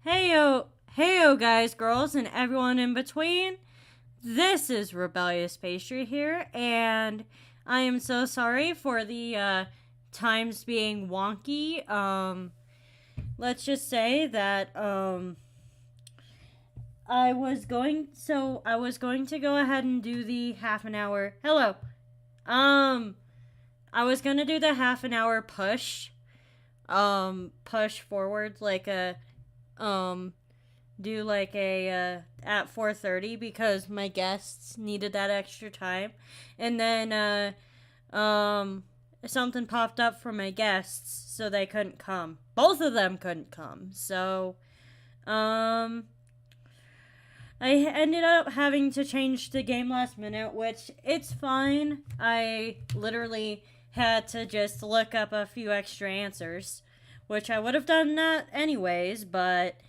Heyo, guys, girls, and everyone in between. This is Rebellious Pastry here, and I am so sorry for the times being wonky. Let's just say that I was going to go ahead and do the half an hour. Hello. I was gonna do the half an hour push forward like a do like a at 4:30 because my guests needed that extra time, and then something popped up for my guests, so they couldn't come. Both of them couldn't come, so I ended up having to change the game last minute, which it's fine. I literally had to just look up a few extra answers, which I would have done that anyways, but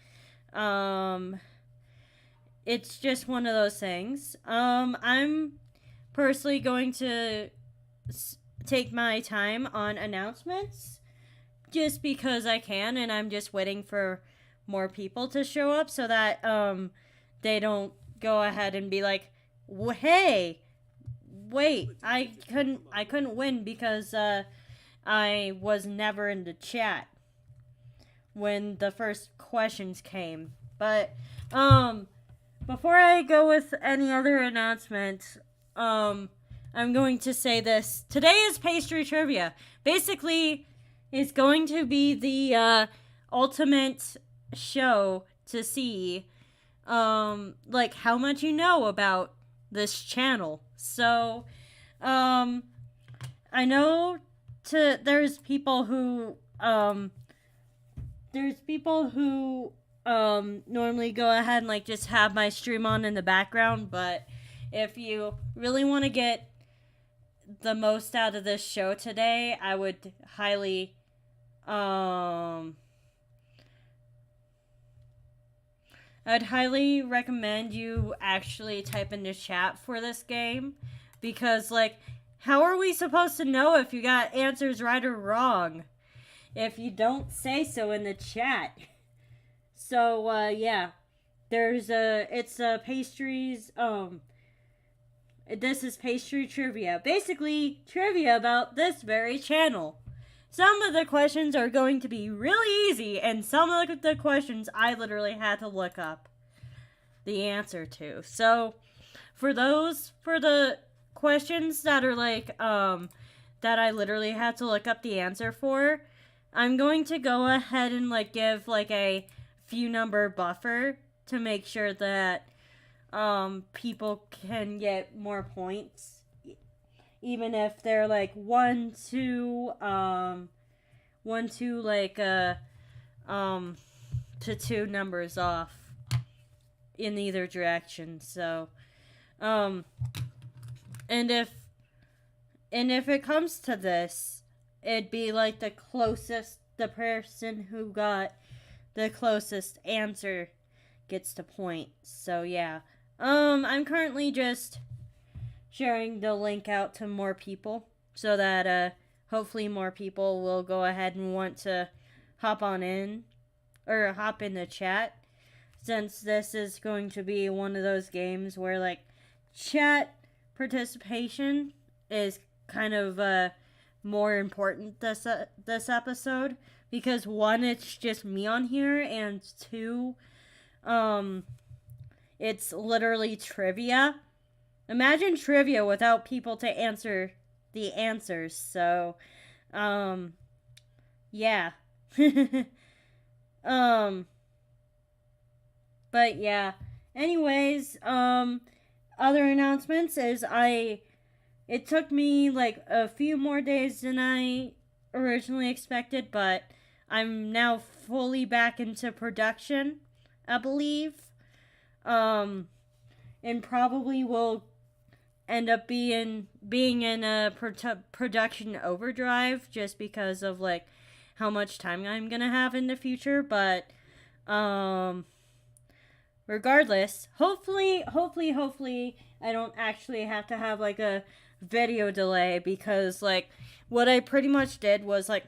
it's just one of those things. I'm personally going to take my time on announcements just because I can, and I'm just waiting for more people to show up so that they don't go ahead and be like, hey, wait, I couldn't win because I was never in the chat when the first questions came. But before I go with any other announcements, I'm going to say this. Today is Pastry Trivia. Basically, it's going to be the ultimate show to see like how much you know about this channel. So I know there's people who normally go ahead and like just have my stream on in the background, but if you really want to get the most out of this show today, I would highly I'd highly recommend you actually type in the chat for this game, because like how are we supposed to know if you got answers right or wrong if you don't say so in the chat? So yeah, it's pastries. This is Pastry Trivia, basically trivia about this very channel. Some of the questions are going to be really easy, and some of the questions I literally had to look up the answer to. So for the questions that are like that I literally had to look up the answer for, I'm going to go ahead and like give like a few number buffer to make sure that people can get more points, even if they're like 1, 2 like to 2 numbers off in either direction. So and if it comes to this, it'd be like the person who got the closest answer gets the point. So yeah. I'm currently just sharing the link out to more people so that hopefully more people will go ahead and want to hop in the chat, since this is going to be one of those games where like chat participation is kind of more important this episode, because 1, it's just me on here, and 2, it's literally trivia. Imagine trivia without people to answer the answers. So yeah. But yeah, anyways, other announcements is it took me like a few more days than I originally expected, but I'm now fully back into production, I believe. And probably will end up being in a production overdrive just because of like how much time I'm gonna have in the future. But regardless, hopefully I don't actually have to have like a video delay, because like what I pretty much did was like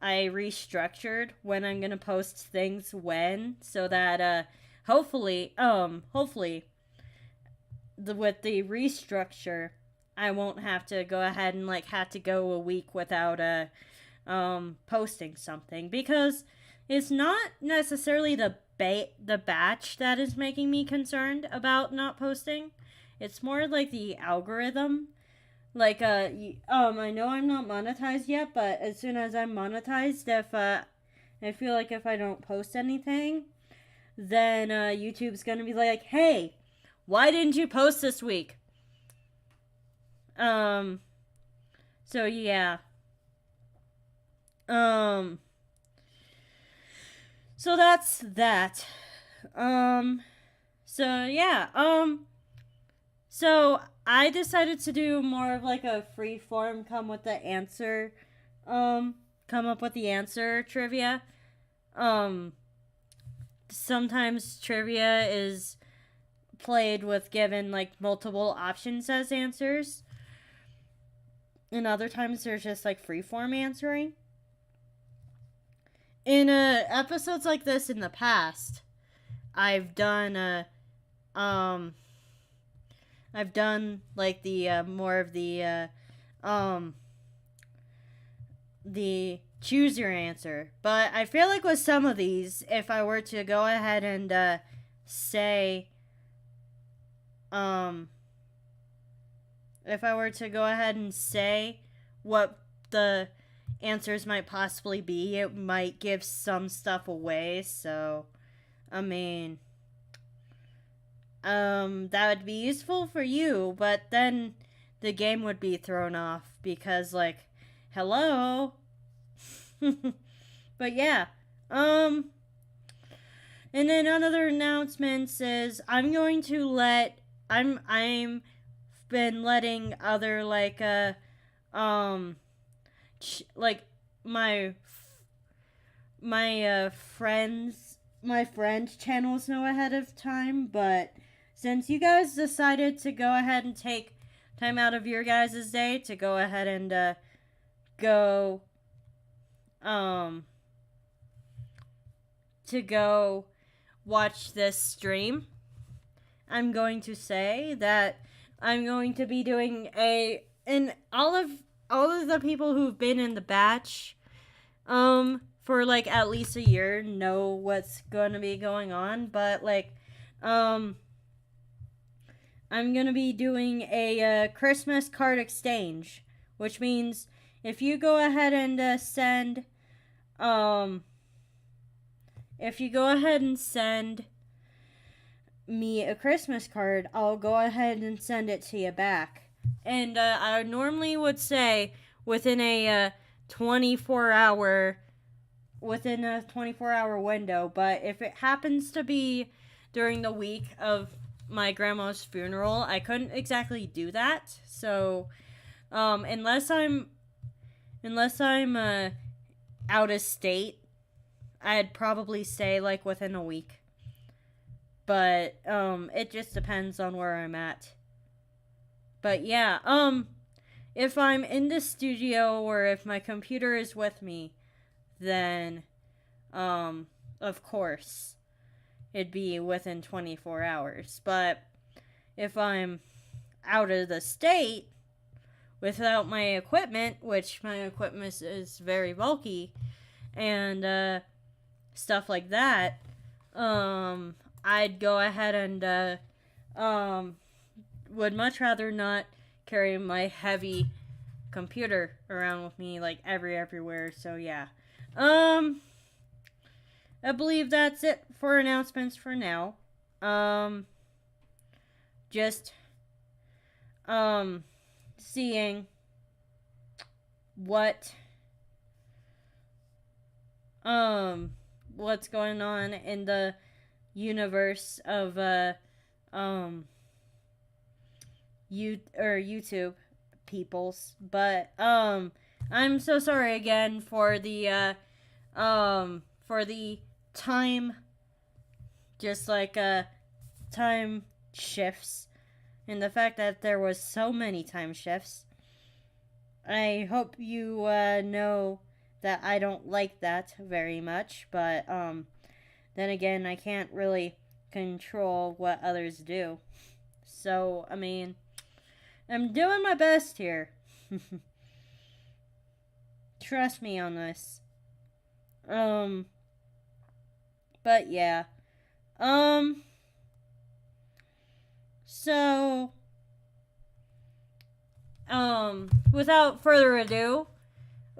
I restructured when I'm gonna post things when, so that hopefully with the restructure, I won't have to go ahead and like have to go a week without posting something, because it's not necessarily the batch that is making me concerned about not posting. It's more like the algorithm. Like I know I'm not monetized yet, but as soon as I'm monetized, if I feel like if I don't post anything, then YouTube's gonna be like, "Hey, why didn't you post this week?" Um so yeah. Um so that's that. Um so yeah. So I decided to do more of like a free form come up with the answer trivia. Um Sometimes trivia is played with given like multiple options as answers. And other times there's just like free form answering. In episodes like this in the past, I've done I've done like the more of the choose your answer. But I feel like with some of these, if I were to go ahead and say if I were to go ahead and say what the answers might possibly be, it might give some stuff away. So I mean, that would be useful for you, but then the game would be thrown off because, like, hello. But yeah, and then another announcements is I'm going to let I'm been letting other like my friends my friend channels know ahead of time, but since you guys decided to go ahead and take time out of your guys' day to go ahead and go to go watch this stream, I'm going to say that I'm going to be doing and all of the people who've been in the batch for like at least a year know what's going to be going on, but like I'm going to be doing a Christmas card exchange, which means if you go ahead and send me a Christmas card, I'll go ahead and send it to you back. And I normally would say within a 24-hour window, but if it happens to be during the week of my grandma's funeral, I couldn't exactly do that. So unless I'm out of state, I'd probably say like within a week. But it just depends on where I'm at. But yeah, if I'm in the studio or if my computer is with me, then of course it'd be within 24 hours. But if I'm out of the state without my equipment, which my equipment is very bulky and stuff like that, I'd go ahead and would much rather not carry my heavy computer around with me like everywhere. So yeah. I believe that's it for announcements for now. Just seeing what's going on in the universe of YouTube peoples. But I'm so sorry again for the time, just like time shifts, and the fact that there was so many time shifts. I hope you know that I don't like that very much, but then again, I can't really control what others do. So, I mean, I'm doing my best here. Trust me on this. But yeah. So, without further ado,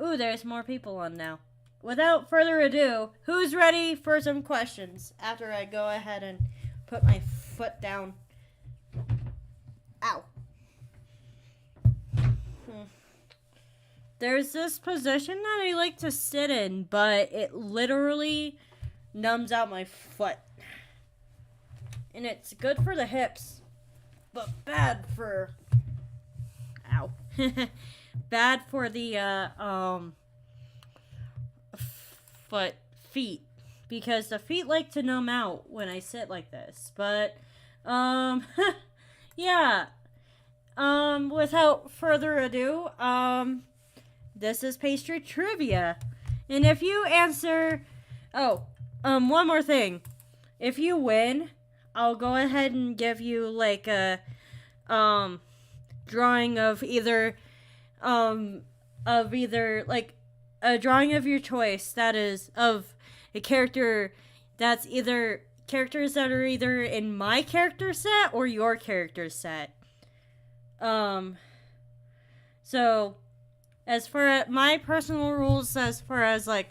ooh, there's more people on now. Without further ado, who's ready for some questions after I go ahead and put my foot down? Ow. There's this position that I like to sit in, but it literally numbs out my foot. And it's good for the hips, but bad for... Ow. Bad for the, feet. Because the feet like to numb out when I sit like this. But, yeah. Without further ado, this is Pastry Trivia. And if you answer... Oh, one more thing. If you win, I'll go ahead and give you, like, a, drawing of either, like, a drawing of your choice, that is, of a character that's either, characters that are either in my character set or your character set. So, as far as my personal rules, as far as, like,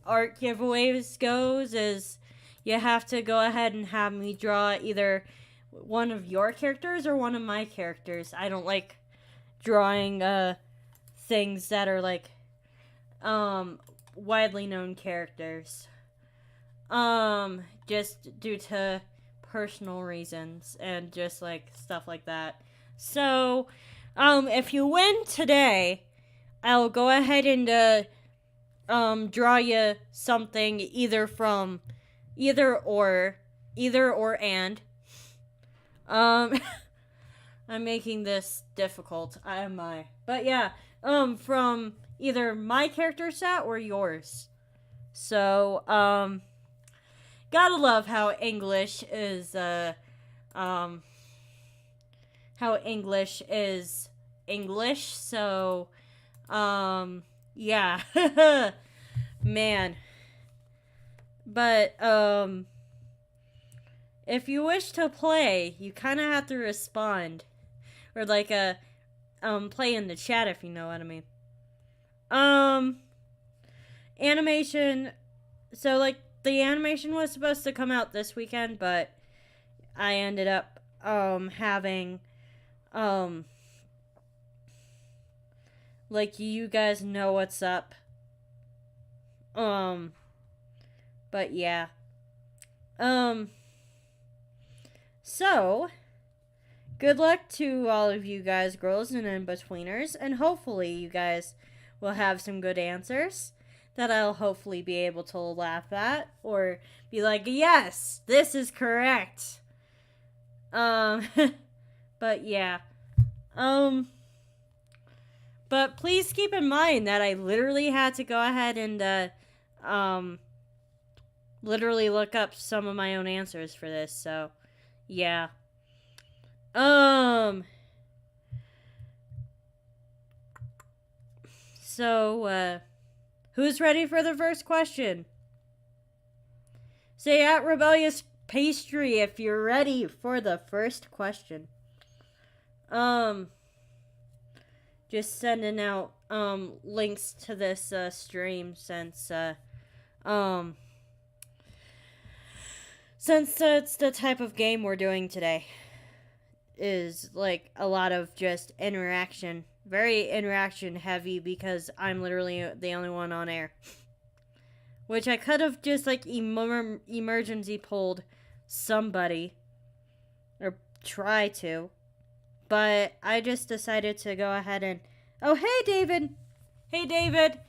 art giveaways goes, is you have to go ahead and have me draw either one of your characters or one of my characters. I don't like drawing things that are like widely known characters. Just due to personal reasons and just like stuff like that. So, if you win today, I'll go ahead and draw you something either from either or and. I'm making this difficult, am I? But yeah, from either my character set or yours. So, gotta love how English is, English, so, yeah, man, but, if you wish to play, you kind of have to respond, or, like, play in the chat, if you know what I mean. Animation, so, like, the animation was supposed to come out this weekend, but I ended up, having, like, you guys know what's up. But yeah. So, good luck to all of you guys, girls and in-betweeners, and hopefully you guys will have some good answers that I'll hopefully be able to laugh at, or be like, yes, this is correct. But yeah. But please keep in mind that I literally had to go ahead and, literally look up some of my own answers for this, so, yeah. So, who's ready for the first question? Say at Rebellious Pastry if you're ready for the first question. Just sending out, links to this, stream since it's the type of game we're doing today. Is, like, a lot of just interaction. Very interaction heavy because I'm literally the only one on air. Which I could have just, like, emergency pulled somebody. Or try to. But I just decided to go ahead and... Oh, hey, David! Hey, David!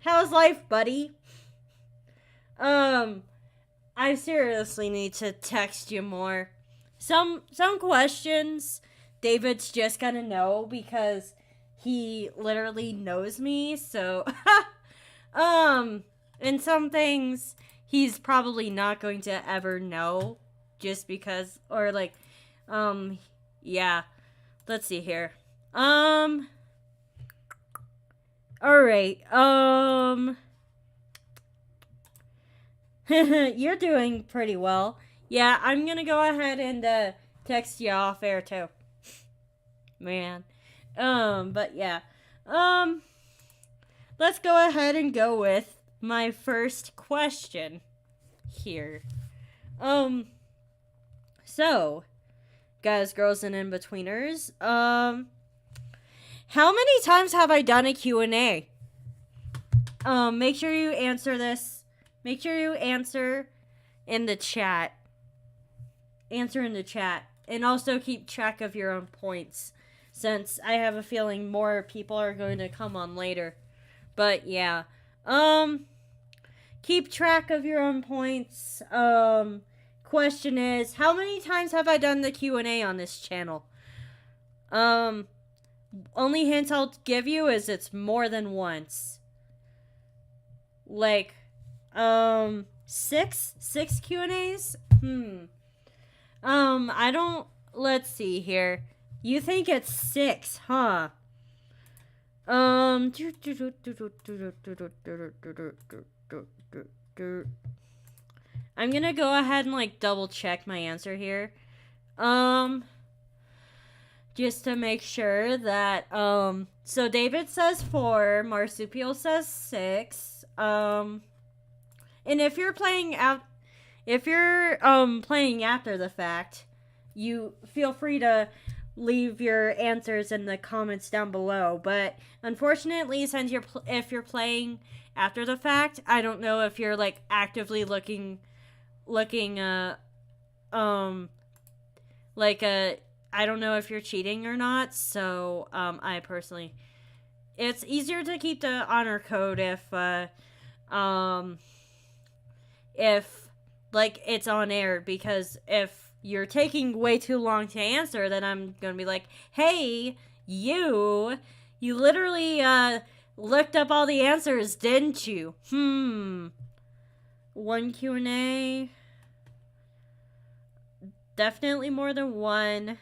How's life, buddy? I seriously need to text you more. Some questions David's just gonna know because he literally knows me, so and some things he's probably not going to ever know just because, or like, yeah. Let's see here. All right. You're doing pretty well. Yeah, I'm gonna go ahead and text you off air too. Man. But yeah. Um, let's go ahead and go with my first question here. So, guys, girls, and in-betweeners, how many times have I done a Q&A? Make sure you answer this. Make sure you answer in the chat. Answer in the chat. And also keep track of your own points, since I have a feeling more people are going to come on later. But yeah. Keep track of your own points. Question is, how many times have I done the Q&A on this channel? Only hint I'll give you is it's more than once. Like, 6 Q&As? I don't, let's see here. You think it's 6, huh? I'm gonna go ahead and like double check my answer here. Just to make sure that so David says 4, Marsupial says 6. And if you're playing after the fact, you feel free to leave your answers in the comments down below. But unfortunately, since if you're playing after the fact, I don't know if you're like actively looking I don't know if you're cheating or not. So I personally, it's easier to keep the honor code if like it's on air, because if you're taking way too long to answer, then I'm gonna be like, hey, you literally looked up all the answers, didn't you? 1 Q&A. Definitely more than 1.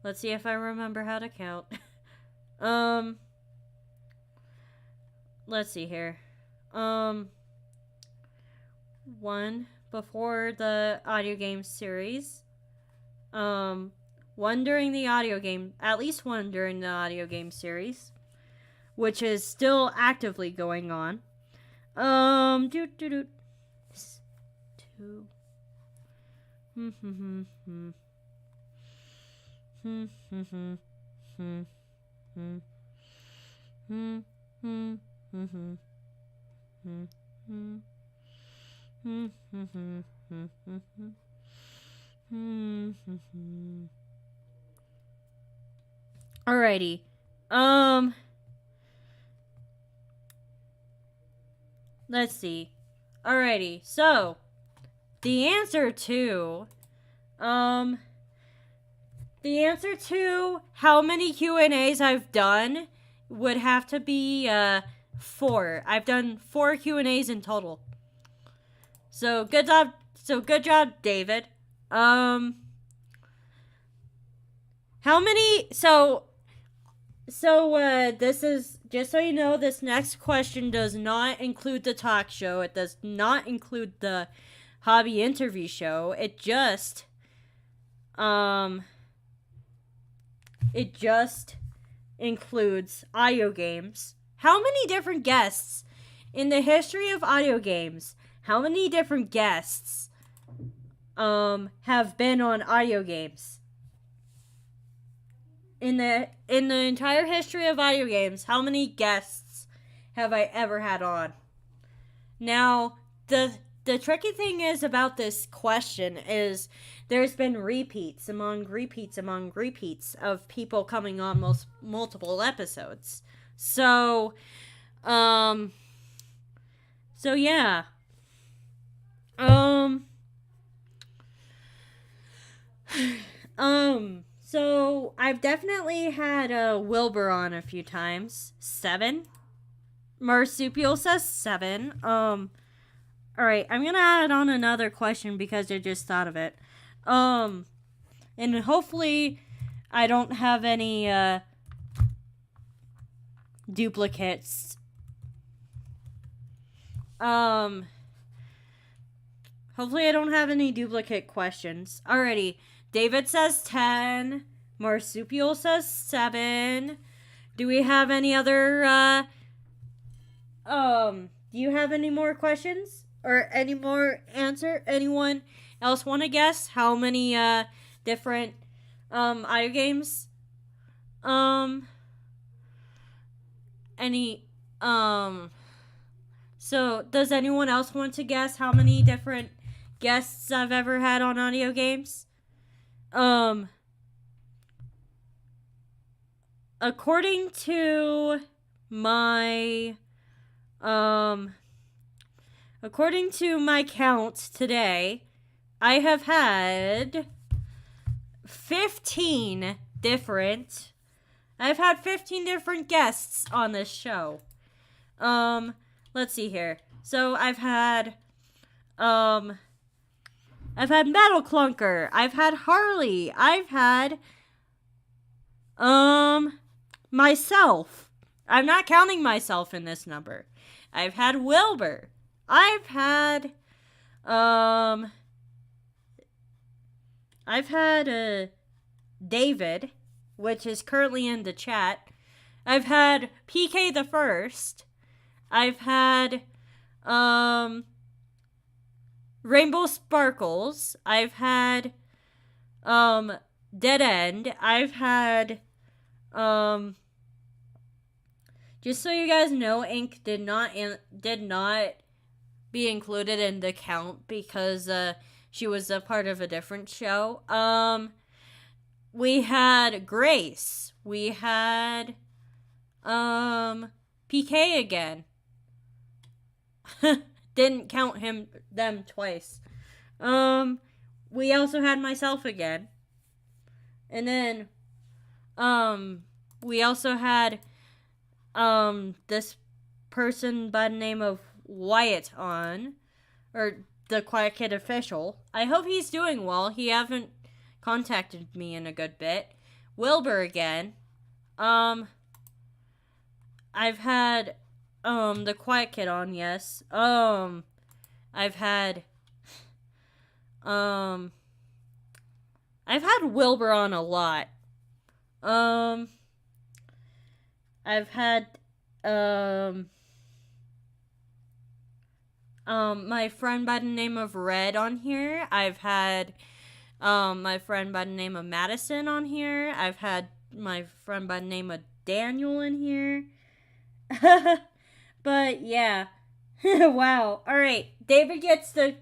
Let's see if I remember how to count. Let's see here. 1 before the audio game series. 1 during the audio game, at least 1 during the audio game series, which is still actively going on. 2. Alrighty. Let's see. Alrighty. So, the answer to how many Q&As I've done would have to be 4. I've done 4 Q&As in total. So good job. Good job, David. How many? So this is, just so you know, this next question does not include the talk show. It does not include the hobby interview show. It just includes Audiogames. How many different guests in the history of Audiogames? How many different guests have been on Audiogames? In the entire history of Audiogames, how many guests have I ever had on? Now, the tricky thing is about this question is there's been repeats among repeats of people coming on multiple episodes. So yeah. So I've definitely had Wilbur on a few times. 7. Marsupial says 7. Alright, I'm gonna add on another question because I just thought of it. And hopefully I don't have any duplicates. Hopefully I don't have any duplicate questions. Alrighty. David says 10. Marsupial says 7. Do we have any other do you have any more questions? Or any more answer? Anyone else want to guess how many different audio games? Any So does anyone else want to guess how many different guests I've ever had on audio games? According to my count today, I have had 15 different guests on this show. Let's see here. So I've had Metal Clunker, I've had Harley, I've had myself. I'm not counting myself in this number. I've had Wilbur. I've had David, which is currently in the chat. I've had PK the First. I've had Rainbow Sparkles. I've had Dead End. I've had just so you guys know, Ink did not be included in the count because she was a part of a different show. We had Grace. We had PK again. Didn't count them twice. We also had myself again. And then we also had this person by the name of Wyatt on, or the Quiet Kid official. I hope he's doing well. He haven't contacted me in a good bit. Wilbur again. I've had the Quiet Kid on, yes. I've had Wilbur on a lot. I've had my friend by the name of Red on here. I've had my friend by the name of Madison on here. I've had my friend by the name of Daniel in here. But yeah. Wow. Alright. David gets the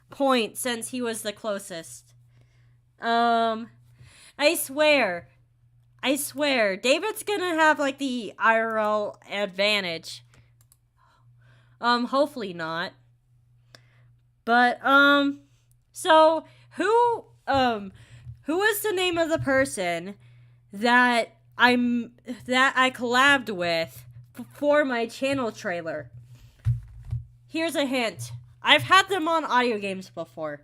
point since he was the closest. I swear, David's gonna have like the IRL advantage. Hopefully not. But so who is the name of the person that I collabed with for my channel trailer? Here's a hint. I've had them on Audiogames before.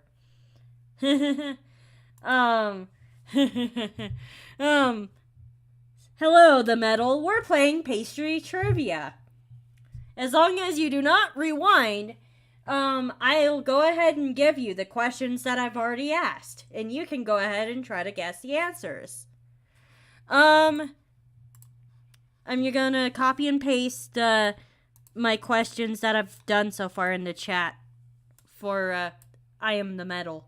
Hello, the metal. We're playing Pastry Trivia. As long as you do not rewind, I'll go ahead and give you the questions that I've already asked, and you can go ahead and try to guess the answers. I'm gonna copy and paste my questions that I've done so far in the chat for I Am the Metal.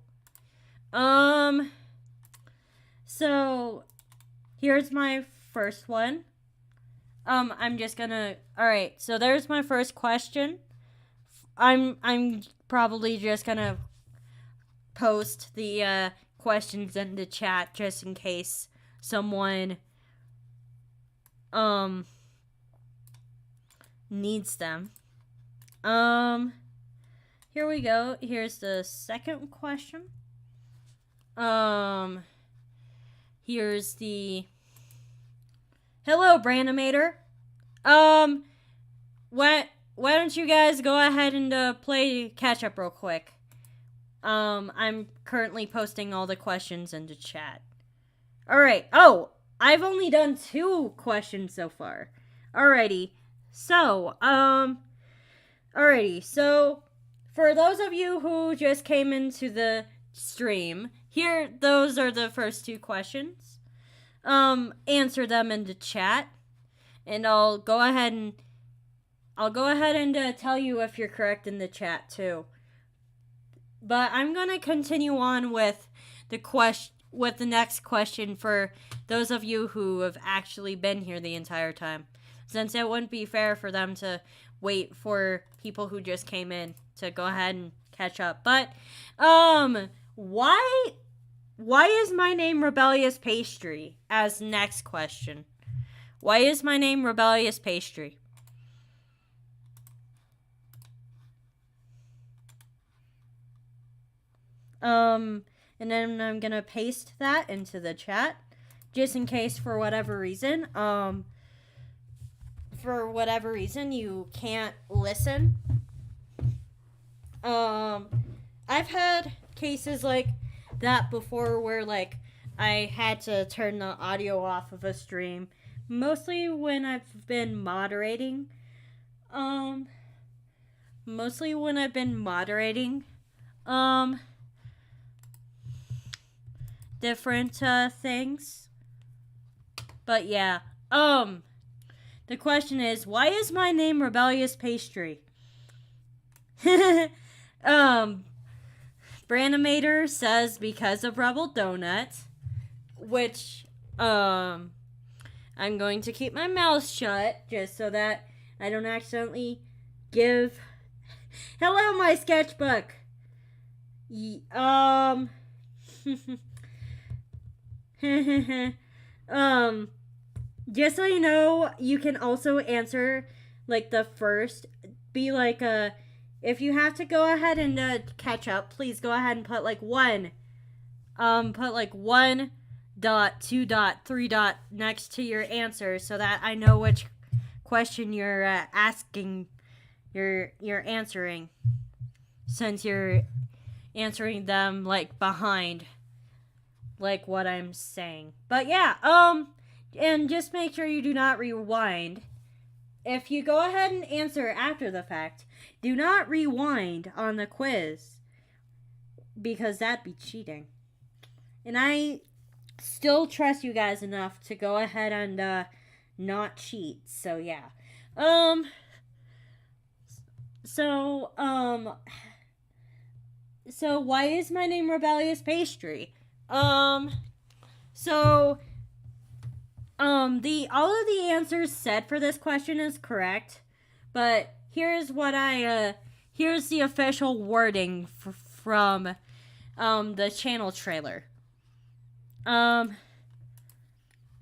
So here's my first one. I'm just gonna. All right. So there's my first question. I'm probably just gonna post the questions in the chat just in case someone needs them. Here we go. Here's the second question. here's the... Hello, Branimator. Why don't you guys go ahead and play catch up real quick? I'm currently posting all the questions into chat. Alright. Oh, I've only done 2 questions so far. Alrighty. So, for those of you who just came into the stream, those are the first 2 questions. Answer them in the chat, and I'll go ahead and tell you if you're correct in the chat too. But I'm gonna continue on with the next question for those of you who have actually been here the entire time, since it wouldn't be fair for them to wait for people who just came in to go ahead and catch up. But why is my name Rebellious Pastry? As next question, why is my name Rebellious Pastry? And then I'm gonna paste that into the chat, just in case for whatever reason you can't listen. I've had cases like that before where like I had to turn the audio off of a stream, mostly when I've been moderating. Different things. But yeah. The question is, why is my name Rebellious Pastry? Branimator says because of Rebel Donut, which I'm going to keep my mouth shut just so that I don't accidentally give... Hello, my sketchbook! Just so you know, you can also answer like the first, be like if you have to go ahead and catch up, please go ahead and put like 1 dot, 2 dot, 3 dot next to your answer so that I know which question you're asking, you're answering, since you're answering them like behind like what I'm saying. But yeah, and just make sure you do not rewind. If you go ahead and answer after the fact, do not rewind on the quiz, because that'd be cheating. And I still trust you guys enough to go ahead and not cheat. So yeah. So why is my name Rebellious Pastry? All of the answers said for this question is correct, but here's the official wording from the channel trailer.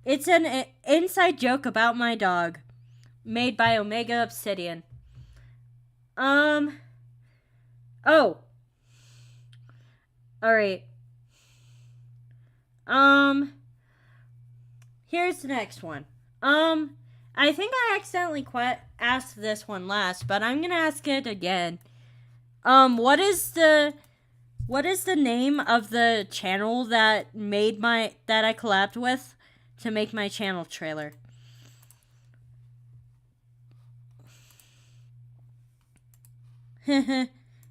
It's an inside joke about my dog, made by Omega Obsidian. Oh. Alright. Here's the next one. I think I accidentally asked this one last, but I'm gonna ask it again. What is the name of the channel that I collabed with to make my channel trailer?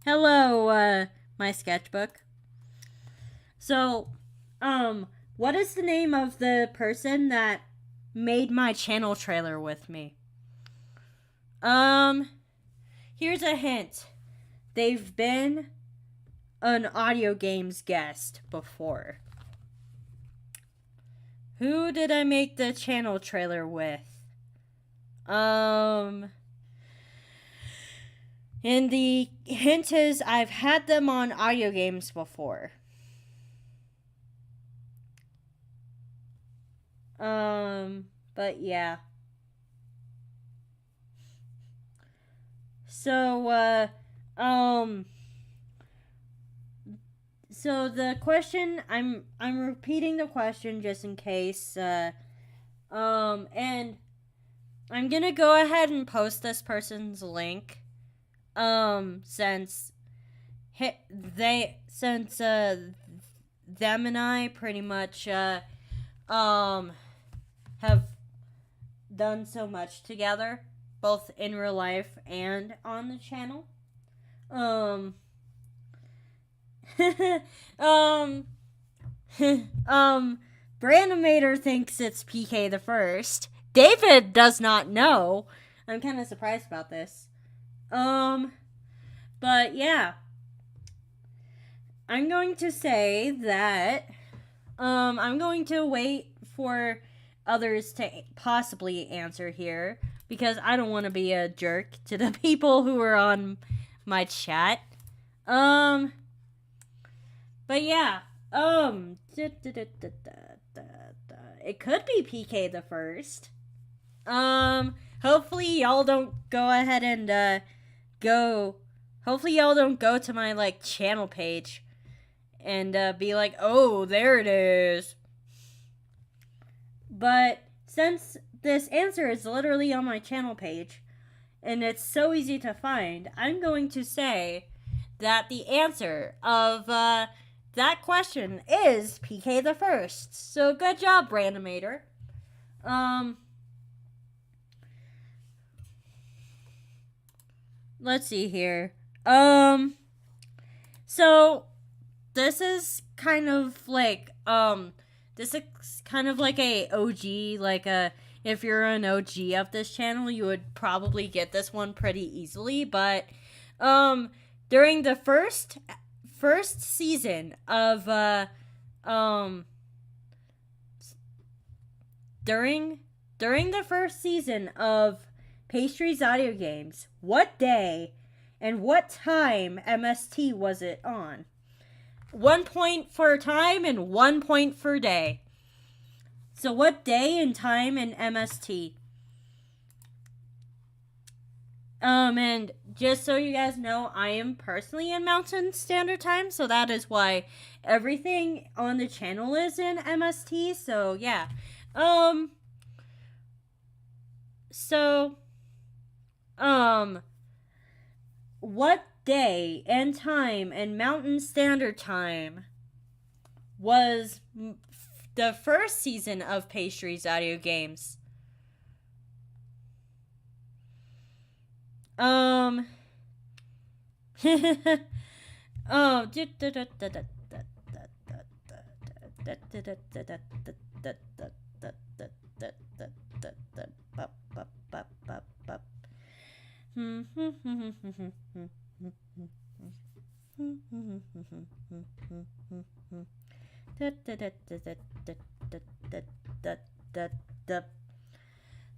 Hello, my sketchbook. So, what is the name of the person that made my channel trailer with me? Here's a hint. They've been an Audiogames guest before. Who did I make the channel trailer with? And the hint is I've had them on Audiogames before. But yeah. So the question, I'm repeating the question just in case. And I'm gonna go ahead and post this person's link. Since them and I pretty much have done so much together, both in real life and on the channel. Brandomator thinks it's PK the First. David does not know. I'm kind of surprised about this. But yeah. I'm going to say that I'm going to wait for others to possibly answer here because I don't want to be a jerk to the people who are on my chat. But yeah. It could be PK the First. Hopefully y'all don't go ahead and hopefully y'all don't go to my like channel page and be like, oh, there it is. But since this answer is literally on my channel page and it's so easy to find, I'm going to say that the answer of that question is PK the First. So good job, Brandomator. Let's see here. So this is kind of like a OG, like if you're an OG of this channel, you would probably get this one pretty easily, but during the first season of during the first season of Pastry's Audiogames, what day and what time MST was it on? 1 point for time and 1 point for day. So what day and time in MST? And just so you guys know, I am personally in Mountain Standard Time, so that is why everything on the channel is in MST. So yeah. What day and time and Mountain Standard Time was the first season of Pastry's Audiogames?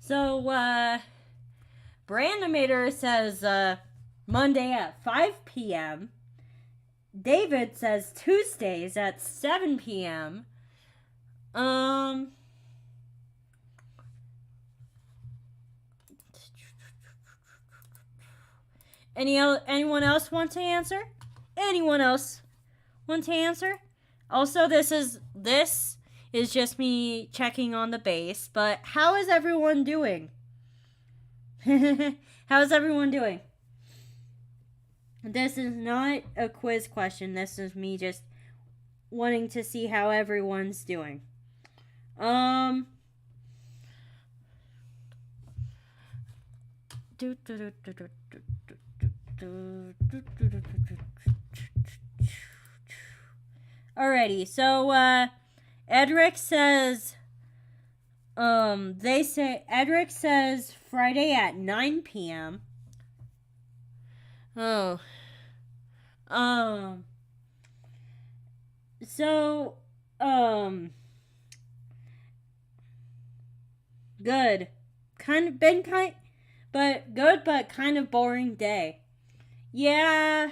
So, Brandomator says Monday at 5 p.m. David says Tuesdays at 7 p.m. Anyone else want to answer? Anyone else want to answer? Also, this is just me checking on the base, but how is everyone doing? How is everyone doing? This is not a quiz question. This is me just wanting to see how everyone's doing. Alrighty, so Edric says Edric says Friday at 9 p.m. Oh. So, good. Good, but kind of boring day. Yeah,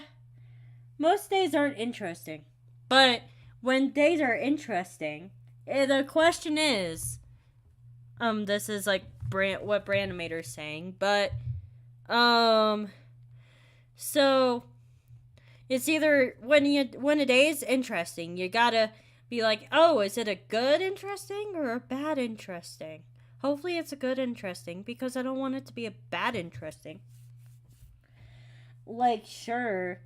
most days aren't interesting. But when days are interesting, the question is, this is like what Brandomator's saying, but, so, It's either when a day is interesting, you gotta be like, oh, is it a good interesting or a bad interesting? Hopefully it's a good interesting, because I don't want it to be a bad interesting. Like, sure,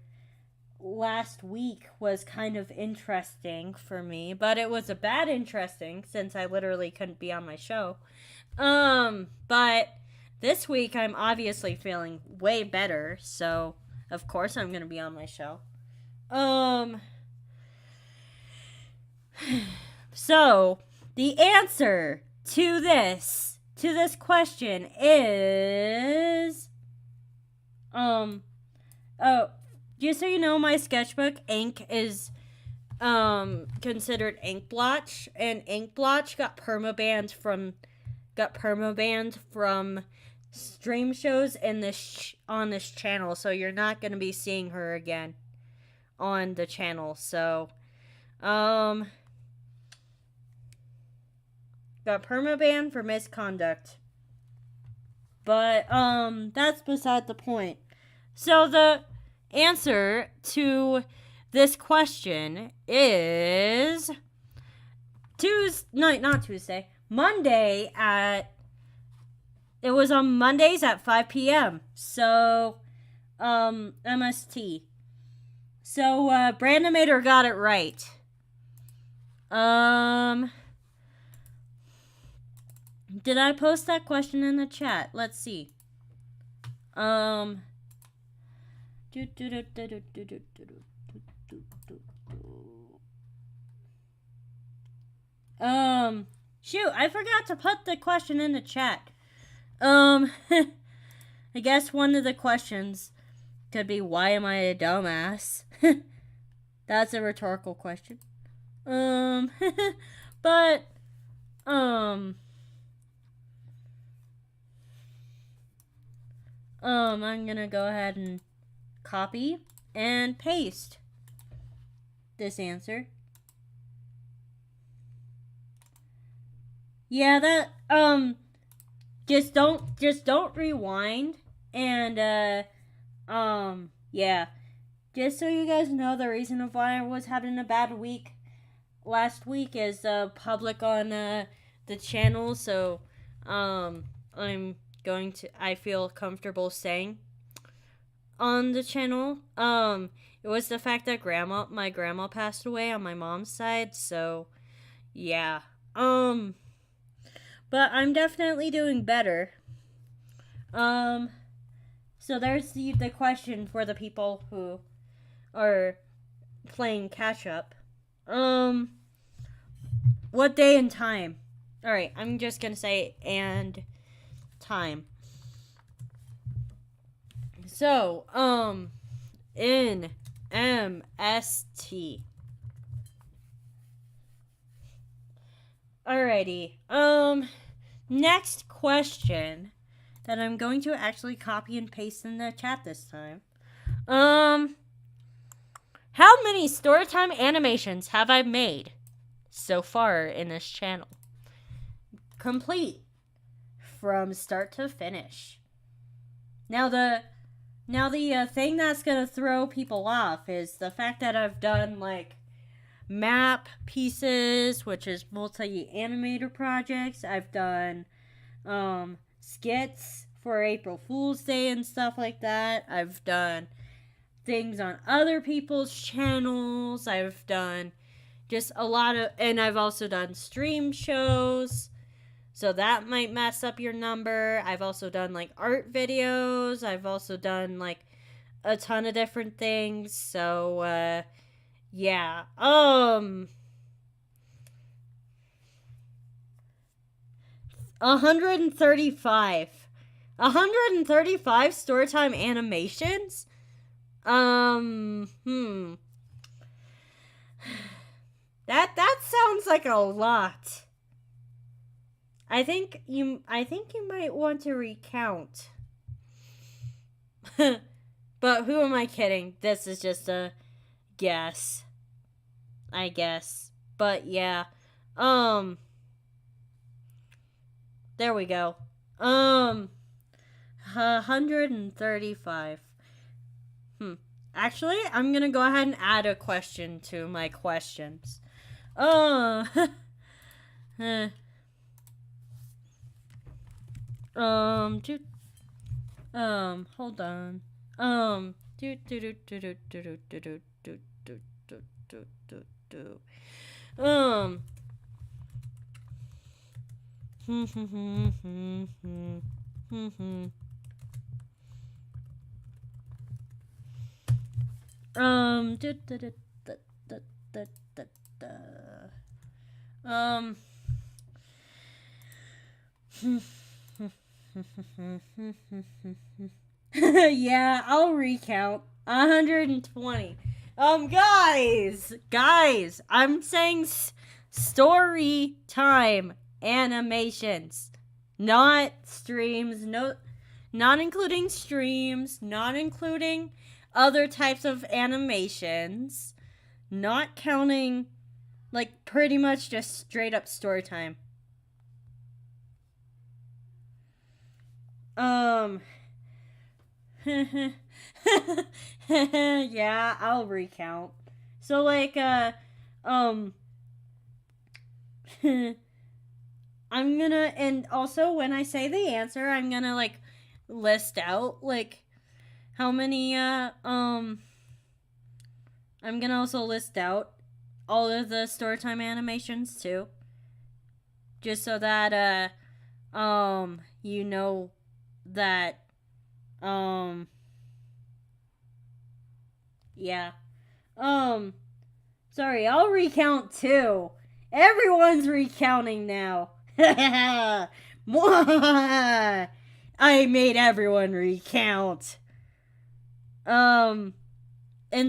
last week was kind of interesting for me, but it was a bad interesting since I literally couldn't be on my show. But this week I'm obviously feeling way better, so of course I'm gonna be on my show. So the answer to this question is oh, just so you know, my sketchbook ink is considered ink blotch, and ink blotch got permabanned from stream shows in on this channel, so you're not going to be seeing her again on the channel. So got permabanned for misconduct, but that's beside the point. So the answer to this question is Monday it was on Mondays at 5 p.m. So, MST. So, Brandomator got it right. Did I post that question in the chat? Let's see. Shoot, I forgot to put the question in the chat. I guess one of the questions could be, why am I a dumbass? That's a rhetorical question. But, I'm gonna go ahead and copy and paste this answer. Yeah, that, just don't rewind, and, yeah. Just so you guys know, the reason of why I was having a bad week last week is, public on, the channel, so, I feel comfortable saying on the channel, it was the fact that my grandma passed away on my mom's side, so, yeah, but I'm definitely doing better. So there's the question for the people who are playing catch up. What day and time? Alright, I'm just gonna say and time. So, in MST. Alrighty. Next question that I'm going to actually copy and paste in the chat this time. How many storytime animations have I made so far in this channel? Complete. From start to finish. Now the thing that's gonna throw people off is the fact that I've done, like, map pieces, which is multi-animator projects. I've done skits for April Fool's Day and stuff like that. I've done things on other people's channels. I've done just a lot of, and I've also done stream shows, so that might mess up your number. I've also done, like, art videos. I've also done, like, a ton of different things. So, yeah. 135. 135 storytime animations? That sounds like a lot. I think you might want to recount. But who am I kidding? This is just a guess, I guess. But yeah. There we go. 135. Actually, I'm gonna go ahead and add a question to my questions. Oh. Do, hold on. Do do do do do do do do do do do do do do. Do, do, do, da, da, da, da, da. Yeah, I'll recount. 120. Guys, I'm saying story time animations, not streams, not including streams, not including other types of animations, not counting, like, pretty much just straight up story time. Yeah, I'll recount. So, like, I'm gonna, and also when I say the answer, I'm gonna, like, list out, like, how many, I'm gonna also list out all of the story time animations, too. Just so that, you know that, yeah. Sorry, I'll recount too. Everyone's recounting now. I made everyone recount. And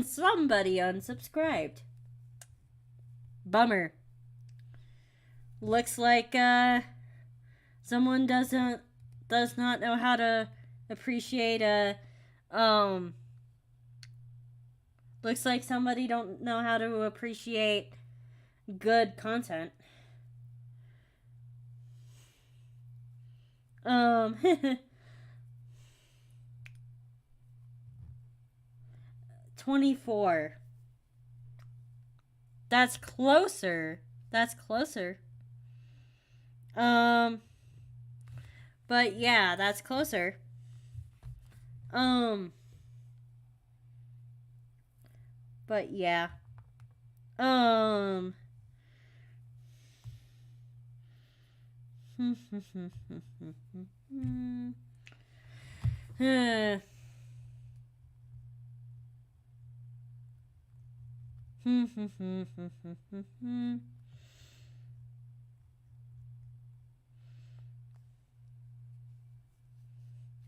somebody unsubscribed. Bummer. Looks like, someone does not know how to appreciate, looks like somebody don't know how to appreciate good content. 24. That's closer. But yeah, that's closer. But yeah.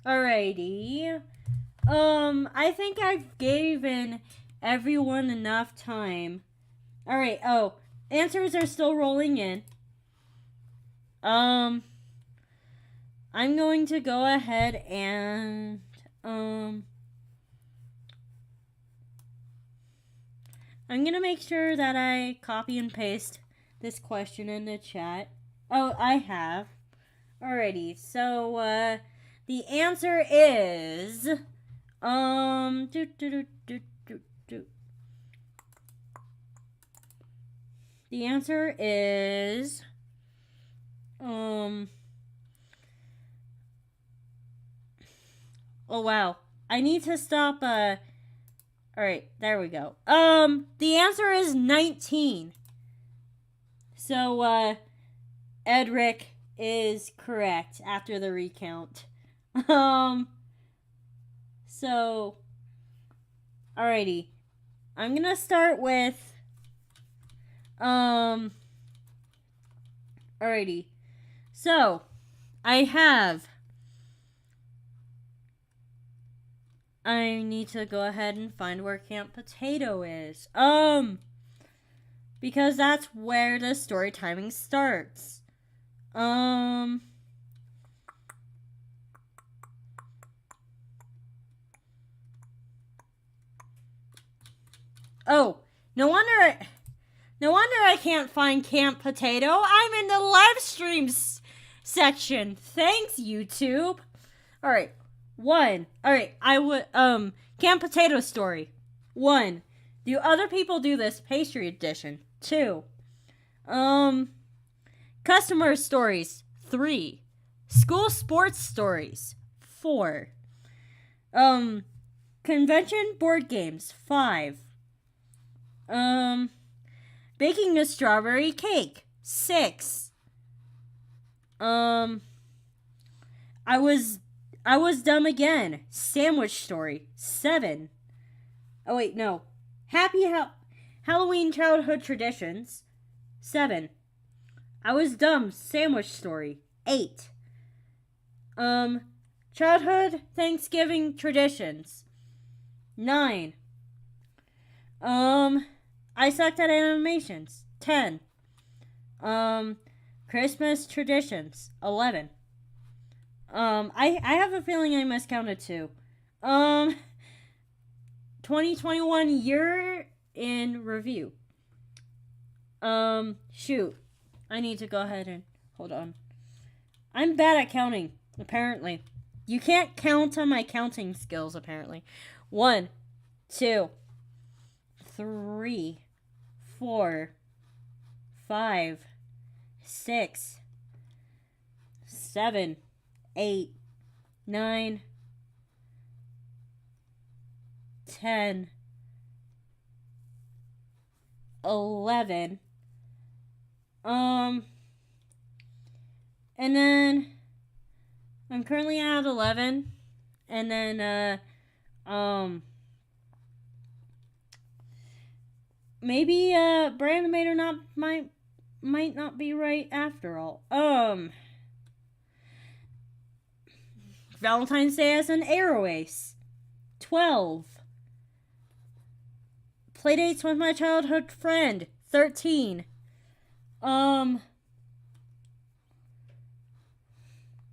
Alrighty. I think I've given everyone enough time. Alright, answers are still rolling in. I'm going to go ahead and, I'm gonna make sure that I copy and paste this question in the chat. Oh, I have. Alrighty, so, the answer is, the answer is, oh wow, I need to stop, alright, there we go. The answer is 19. So, Edric is correct after the recount. So, alrighty. I'm gonna start with, alrighty. So, I need to go ahead and find where Camp Potato is. Because that's where the story timing starts. Oh, no wonder I can't find Camp Potato. I'm in the live streams section. Thanks, YouTube. Alright. Alright, Camp Potato story. 1. Do other people do this? Pastry edition. 2. Customer stories. 3. School sports stories. 4. Convention board games. 5. Baking a strawberry cake. 6. I was dumb again. Sandwich story. 7. Oh wait, no. Happy Halloween childhood traditions. 7. I was dumb. Sandwich story. 8. Childhood Thanksgiving traditions. 9. I sucked at animations. 10. Christmas traditions. 11. I have a feeling I miscounted 2. 2021 year in review. Shoot. I need to go ahead and hold on. I'm bad at counting, apparently. You can't count on my counting skills, apparently. 1, 2, 3, 4, 5, 6, 7, 8, 9, 10, 11. And then I'm currently at 11. And then maybe Brandomator might not be right after all. Valentine's Day as an Arrow Ace. 12. Playdates with my childhood friend. 13.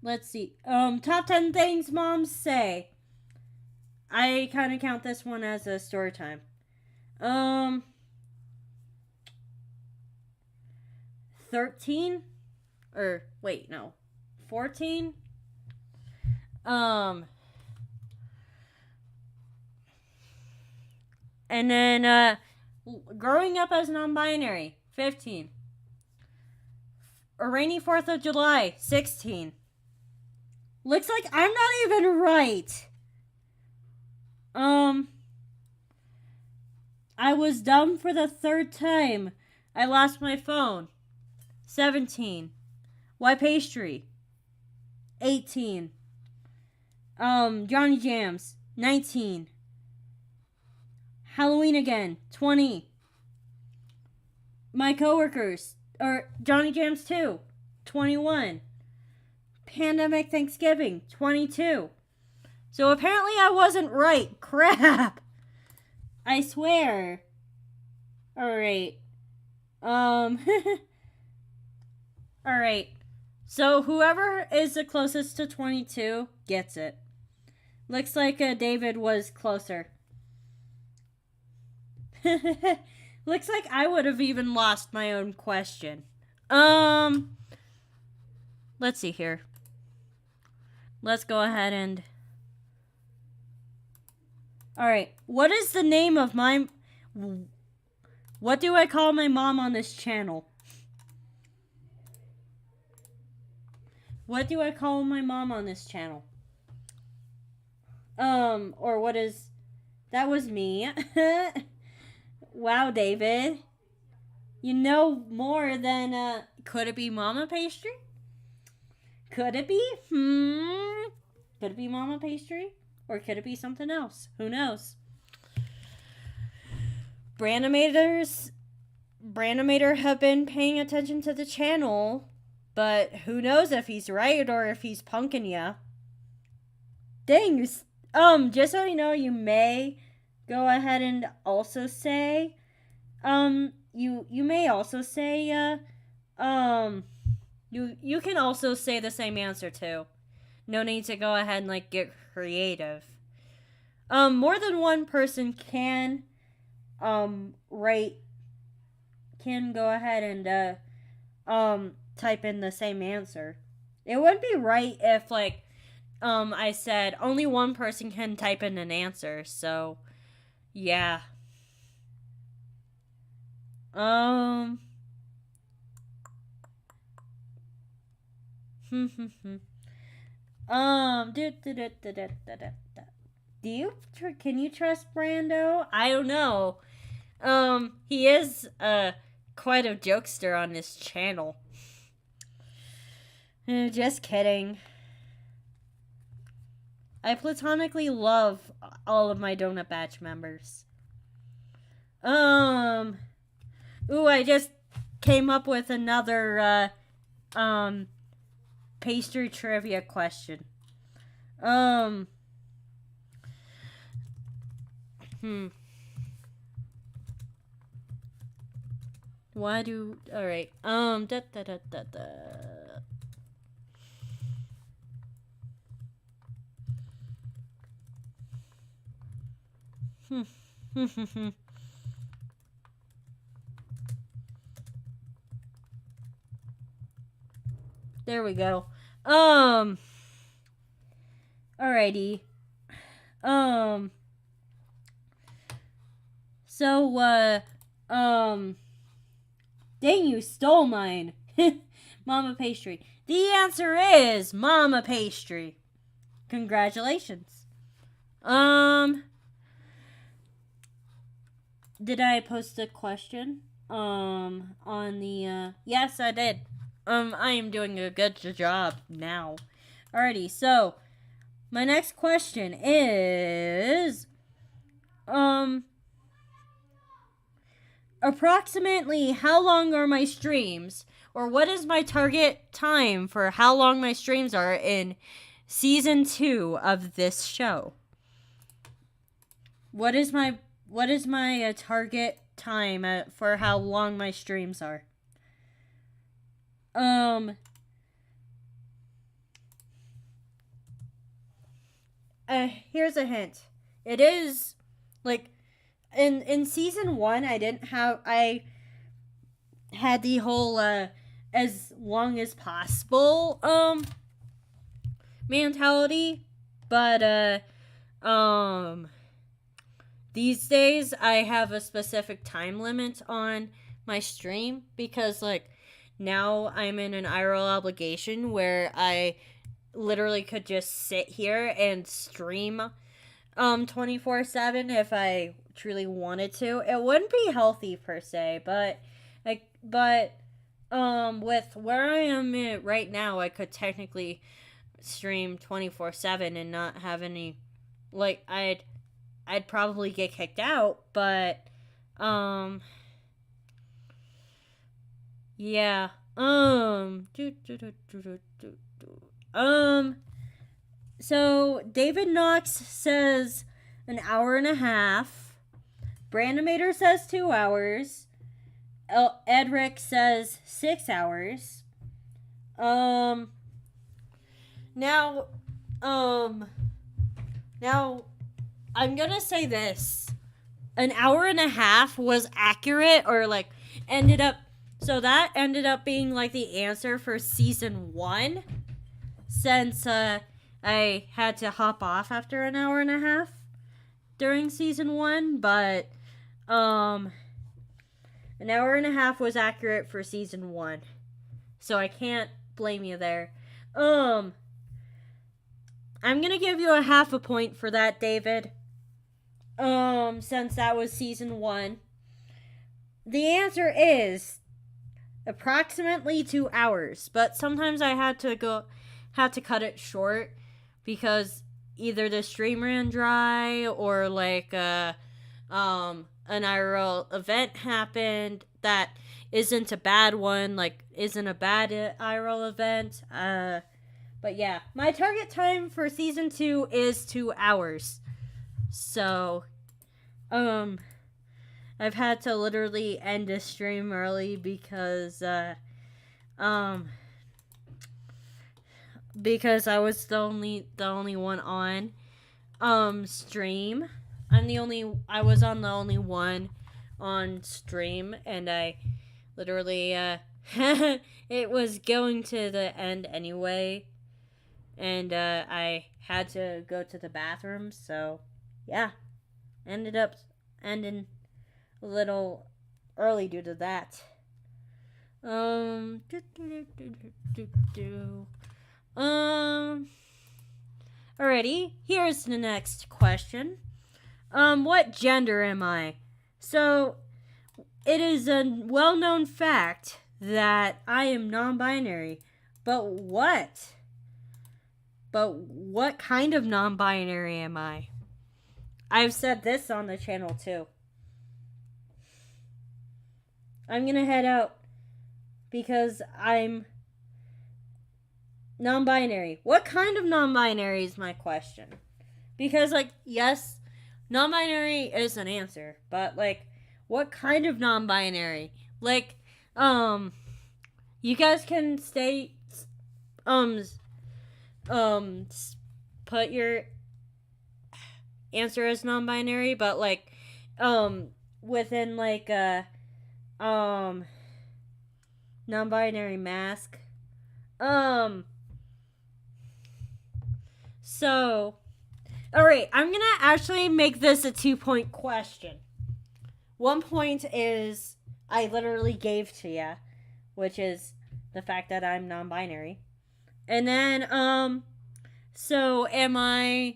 Let's see. Top 10 things moms say. I kind of count this one as a story time. 13? Or, wait, no. 14? And then, growing up as non-binary. 15. A rainy 4th of July. 16. Looks like I'm not even right. I was dumb for the 3rd time. I lost my phone. 17. Why pastry? 18. Johnny Jams. 19. Halloween again. 20. My coworkers. Or Johnny Jams 2. 21. Pandemic Thanksgiving. 22. So apparently I wasn't right. Crap. I swear. Alright. Alright. So whoever is the closest to 22 gets it. Looks like David was closer. Looks like I would have even lost my own question. Let's see here. Let's go ahead and... Alright, what is the name of my... What do I call my mom on this channel? What do I call my mom on this channel? Or what is... That was me. Wow, David. You know more than, could it be Mama Pastry? Could it be? Could it be Mama Pastry? Or could it be something else? Who knows? Brandomator have been paying attention to the channel, but who knows if he's right or if he's punking ya. Dang, just so you know, you may go ahead and also say, you may also say, you can also say the same answer too. No need to go ahead and, like, get creative. More than one person can go ahead and, type in the same answer. It wouldn't be right if, like, I said only one person can type in an answer, so Yeah. Um. Do you can you trust Brando? I don't know. He is quite a jokester on this channel. Just kidding. I platonically love all of my Donut Batch members. Ooh, I just came up with another pastry trivia question. Why do alright. There we go. Alrighty. So, dang, you stole mine. Mama Pastry. The answer is Mama Pastry. Congratulations. Did I post a question? On the, yes, I did. I am doing a good job now. Alrighty, so, my next question is, approximately how long are my streams? Or what is my target time for how long my streams are in season 2 of this show? What is my target time for how long my streams are? Here's a hint. It is like in season 1 I had the whole as long as possible mentality, but these days I have a specific time limit on my stream because like now I'm in an IRL obligation where I literally could just sit here and stream 24/7 if I truly wanted to. It wouldn't be healthy per se, but with where I am at right now, I could technically stream 24/7 and not have any like I'd probably get kicked out, but yeah. So David Knox says an hour and a half. Brandomator says 2 hours. Edric says 6 hours. Now I'm gonna say this. An hour and a half was accurate, or like ended up being like the answer for season 1, since I had to hop off after an hour and a half during season 1, but an hour and a half was accurate for season 1, so I can't blame you there. I'm gonna give you a half a point for that, David. Since that was season 1. The answer is approximately 2 hours, but sometimes I had to cut it short because either the stream ran dry or like an IRL event happened that isn't a bad one, like isn't a bad IRL event. But yeah, my target time for season 2 is 2 hours. So, I've had to literally end a stream early because I was the only one on stream. I was on the only one on stream, and I literally it was going to the end anyway, and I had to go to the bathroom, so yeah, ended up ending a little early due to that. Alrighty, here's the next question. What gender am I? So, it is a well-known fact that I am non-binary. But what? What kind of non-binary am I? I've said this on the channel too. I'm gonna head out because I'm non-binary. What kind of non-binary is my question? Because, like, yes, non-binary is an answer, but, like, what kind of non-binary? Like, you guys can stay, put your answer as non-binary, but, like, within, like, a, non-binary mask. So, alright, I'm gonna actually make this a 2-point question. 1 point is I literally gave to you, which is the fact that I'm non-binary. And then, so am I,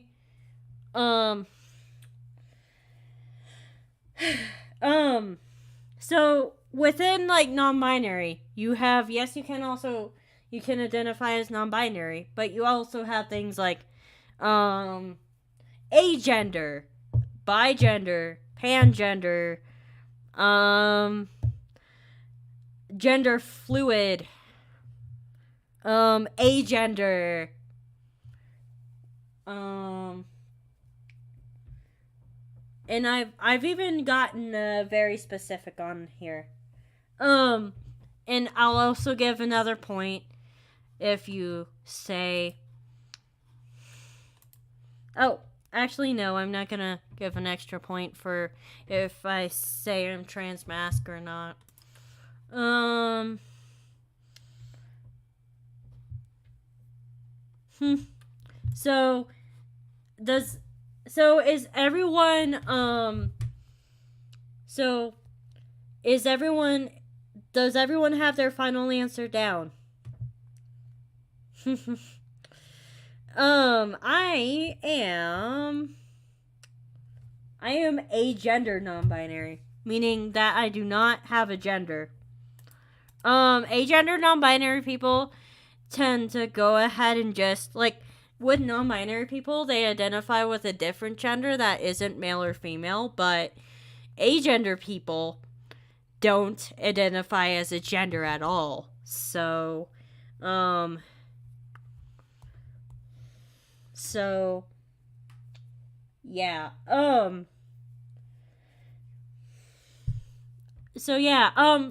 so within, like, non-binary, you have, yes, you can identify as non-binary, but you also have things like, agender, bigender, pangender, gender fluid, agender, and I've even gotten very specific on here. And I'll also give another point if you say, oh, actually, no, I'm not gonna give an extra point for if I say I'm trans mask or not. So is everyone does everyone have their final answer down? I am agender non-binary, meaning that I do not have a gender. Agender non-binary people tend to go ahead and just, like, with non-binary people, they identify with a different gender that isn't male or female, but agender people don't identify as a gender at all. So, yeah.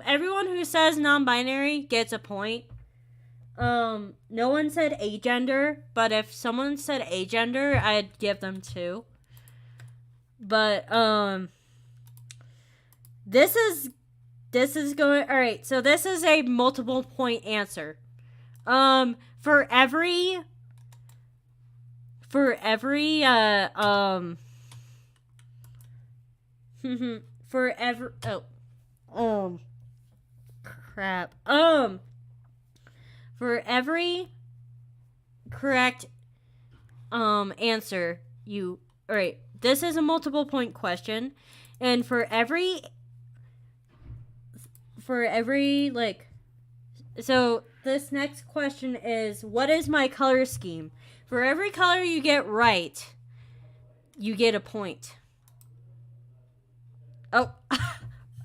Everyone who says non-binary gets a point. No one said agender, but if someone said agender, I'd give them 2. But, this is going, alright, so this is a multiple point answer. For every, for every correct answer alright, this is a multiple point question, and for every like, so this next question is, what is my color scheme? For every color you get right, you get a point. Oh,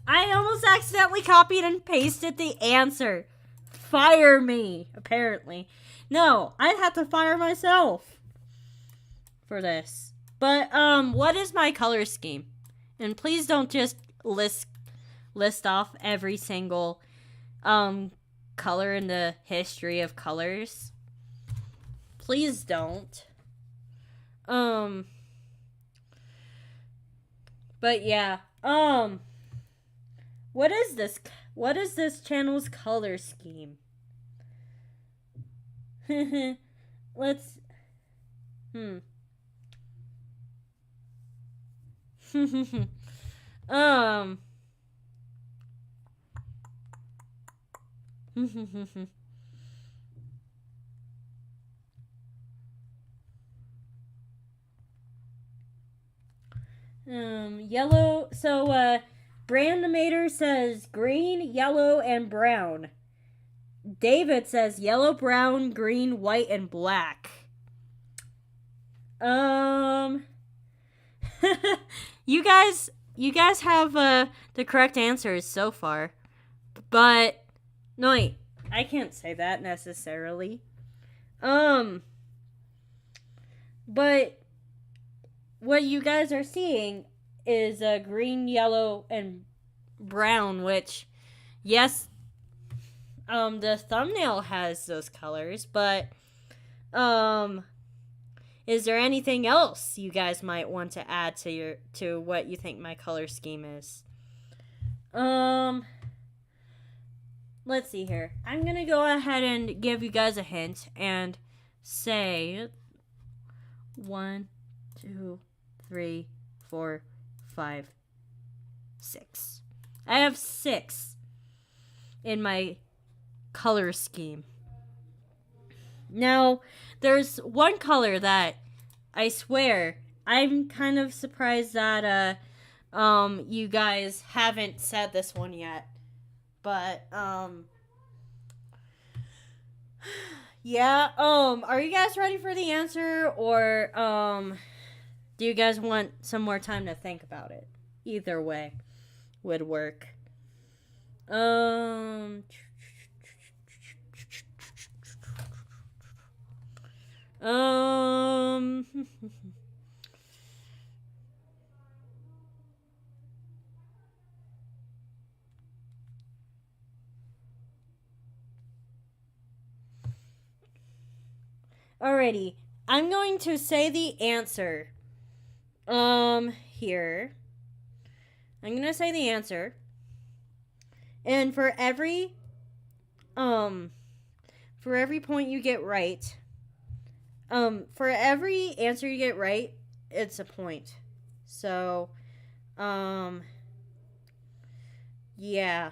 I almost accidentally copied and pasted the answer. Fire me, apparently. No, I'd have to fire myself for this. But, what is my color scheme? And please don't just list off every single, color in the history of colors. Please don't. But yeah, what is this channel's color scheme? Let's, Um. Yellow. So, Brandomator says green, yellow, and brown. David says yellow, brown, green, white, and black. You guys have the correct answers so far, but no, wait, I can't say that necessarily. But what you guys are seeing is green, yellow, and brown, which, yes, the thumbnail has those colors, but, is there anything else you guys might want to add to what you think my color scheme is? Let's see here. I'm gonna go ahead and give you guys a hint and say 1, 2, 3, 4, 5, 6. I have 6 in my color scheme. Now, there's one color that I swear I'm kind of surprised that you guys haven't said this one yet. But yeah, are you guys ready for the answer, or do you guys want some more time to think about it? Either way would work. Alrighty, I'm going to say the answer. Here. I'm gonna say the answer. And for every point you get right, for every answer you get right, it's a point. So, yeah.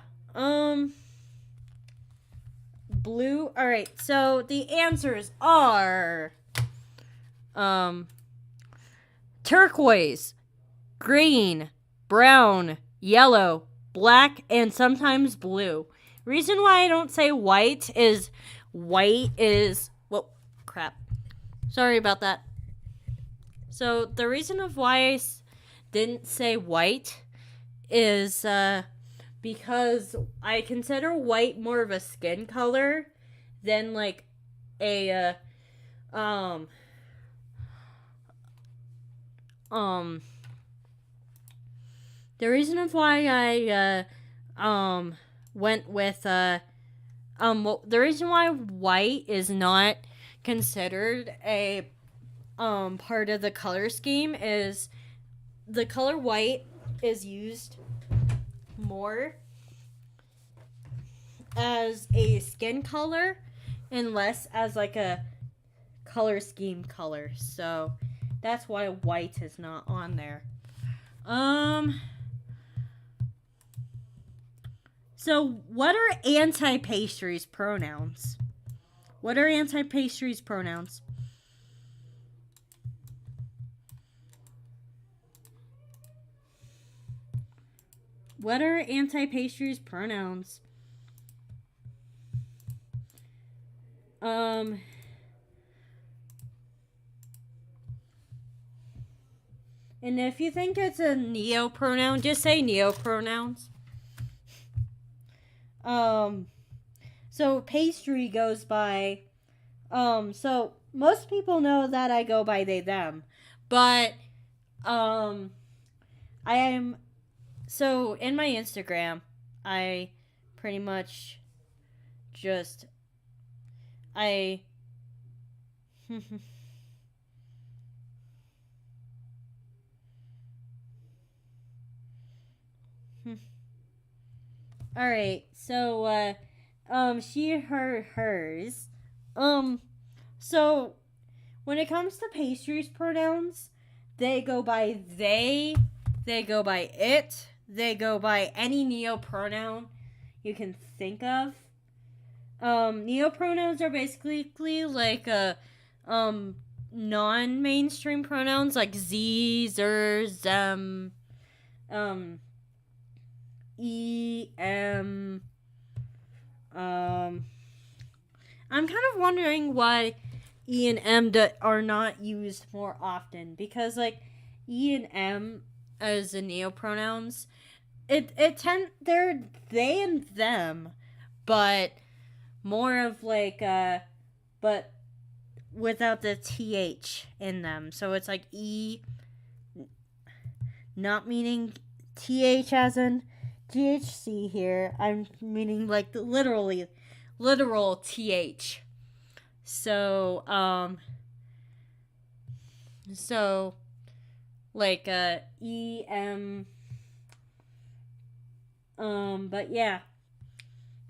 Blue. All right. So the answers are turquoise, green, brown, yellow, black, and sometimes blue. Reason why I don't say white is well, crap. Sorry about that. So the reason of why I didn't say white is because I consider white more of a skin color than like a the reason of why I went with the reason why white is not considered a part of the color scheme is the color white is used more as a skin color and less as like a color scheme color. So that's why white is not on there. So what are anti-pastry's pronouns? What are anti-pastry's pronouns? What are anti-pastry's pronouns? And if you think it's a neo-pronoun, just say neo-pronouns. So pastry goes by, so most people know that I go by they, them, but, I am, so in my Instagram, I pretty much just, Alright, so, she, her, hers. So, when it comes to pastries pronouns, they go by they go by it, they go by any neopronoun you can think of. Neopronouns are basically like non-mainstream pronouns like z, zer, them, e, m. I'm kind of wondering why e and m are not used more often, because like e and m as the neopronouns, they're they and them, but more of like but without the th in them. So it's like e, not meaning th as in THC here. I'm meaning like the literal th. So so like e m but yeah.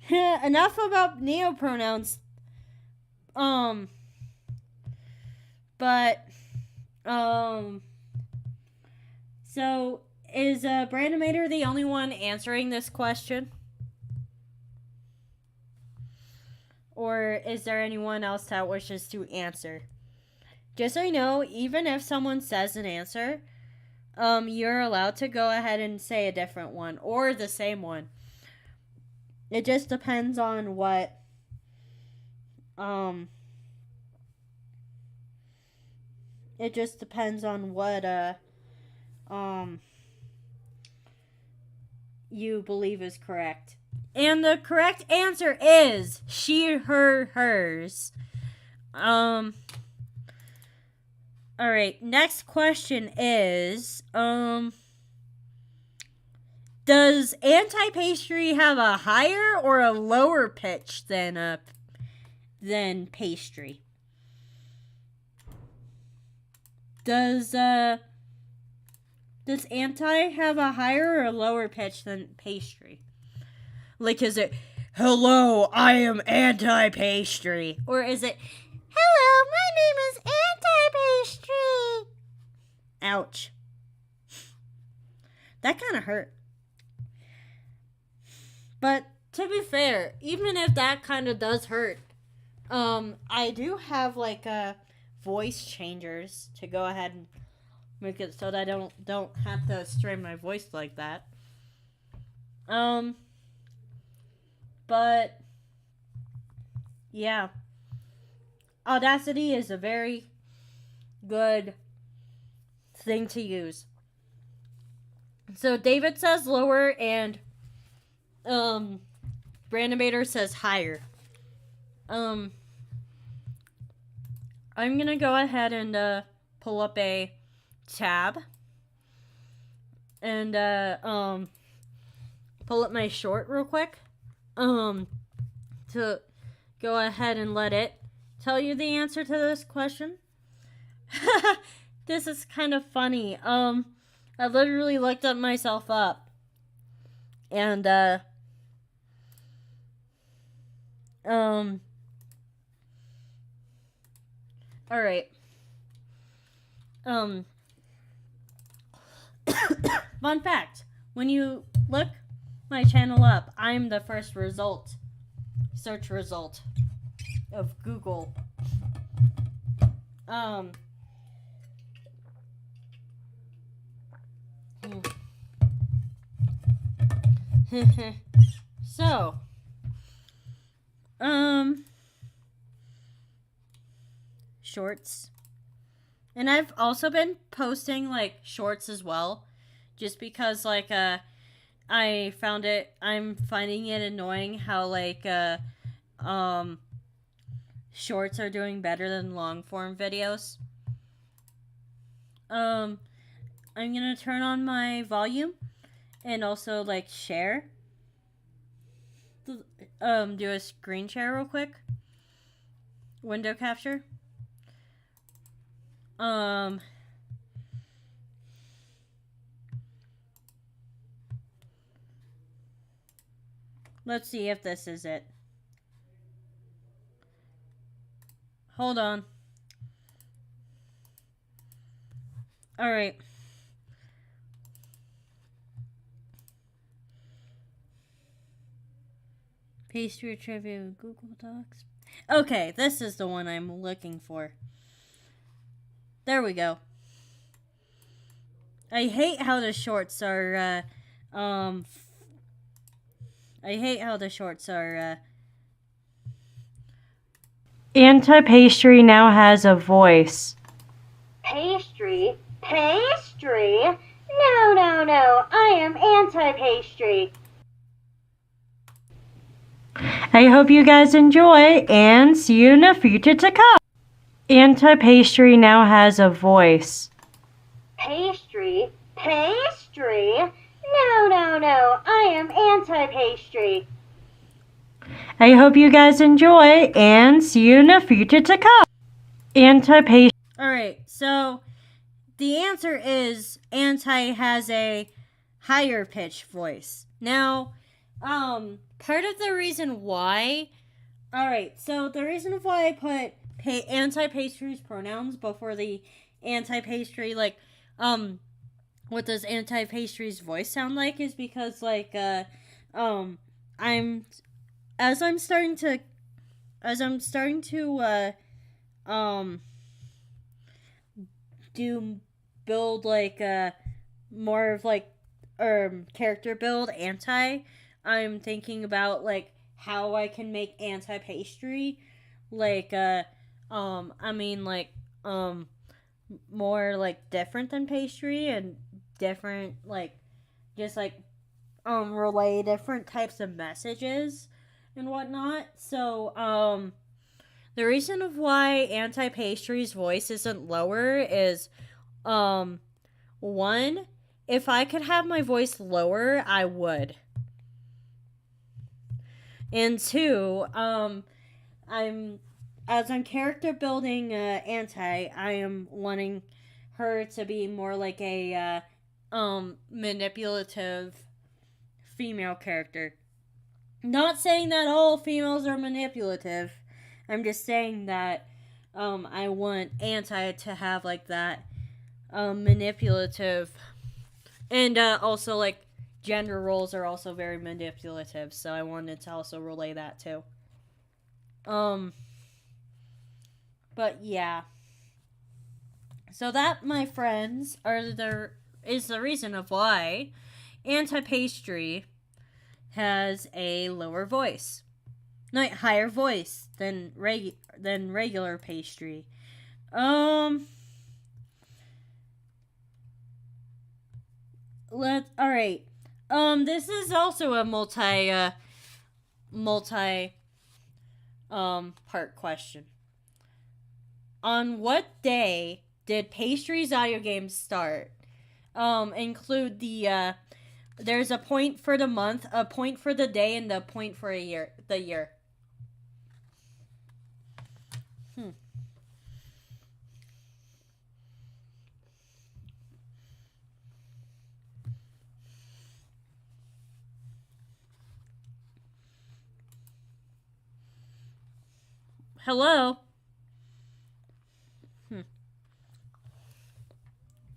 Enough about neopronouns. But so is Brandomator the only one answering this question? Or is there anyone else that wishes to answer? Just so you know, even if someone says an answer, you're allowed to go ahead and say a different one or the same one. It just depends on what you believe is correct. And the correct answer is she, her, hers. Alright, next question is, does anti-pastry have a higher or a lower pitch than pastry? Does anti have a higher or a lower pitch than pastry? Like, is it, hello, I am anti-pastry? Or is it, hello, my name is anti-pastry? Ouch. That kind of hurt. But to be fair, even if that kind of does hurt, I do have like voice changers to go ahead and make it so that I don't have to strain my voice like that. But yeah, Audacity is a very good thing to use. So David says lower and Brandomator says higher. I'm gonna go ahead and pull up a tab and pull up my short real quick to go ahead and let it tell you the answer to this question. This is kind of funny. I literally looked up myself up and alright. Fun fact, when you look my channel up, I'm the first search result of Google. So, shorts. And I've also been posting like shorts as well, just because like I'm finding it annoying how like shorts are doing better than long form videos. I'm gonna turn on my volume and also like share. Do a screen share real quick. Window capture. Let's see if this is it. Hold on. Alright. Pastry trivia Google Docs. Okay, this is the one I'm looking for. There we go. I hate how the shorts are, I hate how the shorts are, Anti-Pastry now has a voice. Pastry? Pastry? No, no, no. I am anti-pastry. I hope you guys enjoy and see you in the future to come. Anti-Pastry now has a voice. Pastry? Pastry? No, no, no. I am anti-pastry. I hope you guys enjoy and see you in the future to come. Anti-Pastry. Alright, so the answer is Anti has a higher pitched voice. Now, part of the reason why. Alright, so the reason why I put Anti-Pastry's pronouns before the Anti-Pastry, like, what does Anti-Pastry's voice sound like is because, like, I'm starting to build, like, more of, like, character build I'm thinking about, like, how I can make Anti-Pastry, like, more, like, different than Pastry and different, like, just, like, relay different types of messages and whatnot. So, the reason of why Anti-Pastry's voice isn't lower is, one, if I could have my voice lower, I would. And two, as I'm character building Anti, I am wanting her to be more like a manipulative female character. Not saying that all females are manipulative. I'm just saying that I want Anti to have like that manipulative, and also like gender roles are also very manipulative. So I wanted to also relay that too. But yeah. So that, my friends, is the reason of why Anti-Pastry has a lower voice. No, higher voice than regular Pastry. Alright. This is also a multi part question. On what day did Pastry's Audiogames start? Include the there's a point for the month, a point for the day, and a point for the year. Hello?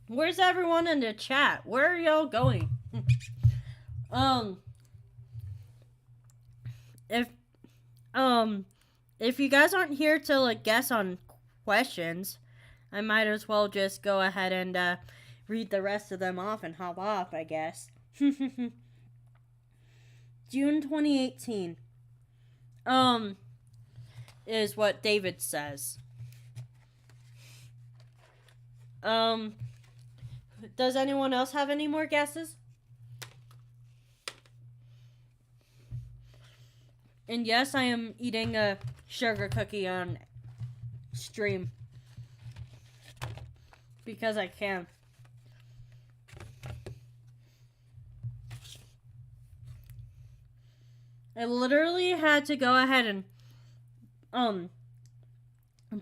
Where's everyone in the chat? Where are y'all going? If you guys aren't here to like guess on questions, I might as well just go ahead and read the rest of them off and hop off, I guess. June 2018. Is what David says. Does anyone else have any more guesses? And yes, I am eating a sugar cookie on stream. Because I can. I literally had to go ahead and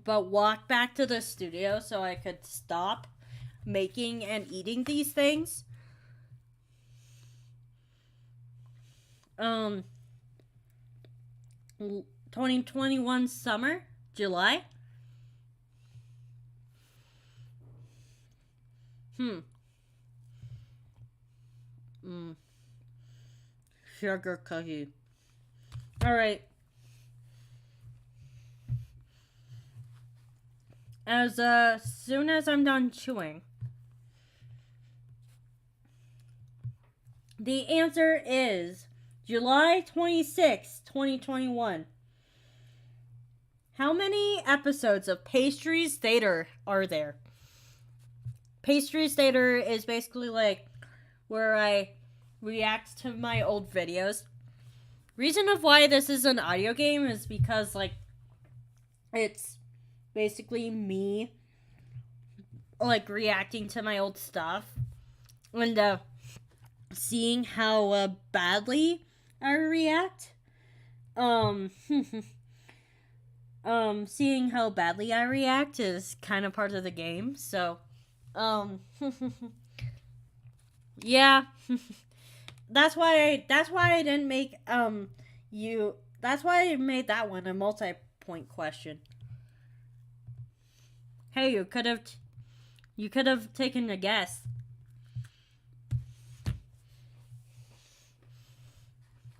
but walk back to the studio so I could stop making and eating these things. 2021 summer, July. Sugar cookie. Alright. As soon as I'm done chewing, the answer is July 26, 2021. How many episodes of Pastry's Theater are there? Pastry's Theater is basically like where I react to my old videos. Reason of why this is an audio game is because like it's basically me like reacting to my old stuff and seeing how badly I react. Seeing how badly I react is kind of part of the game. So, yeah. That's why I didn't make that's why I made that one a multi-point question. Hey, you could have taken a guess.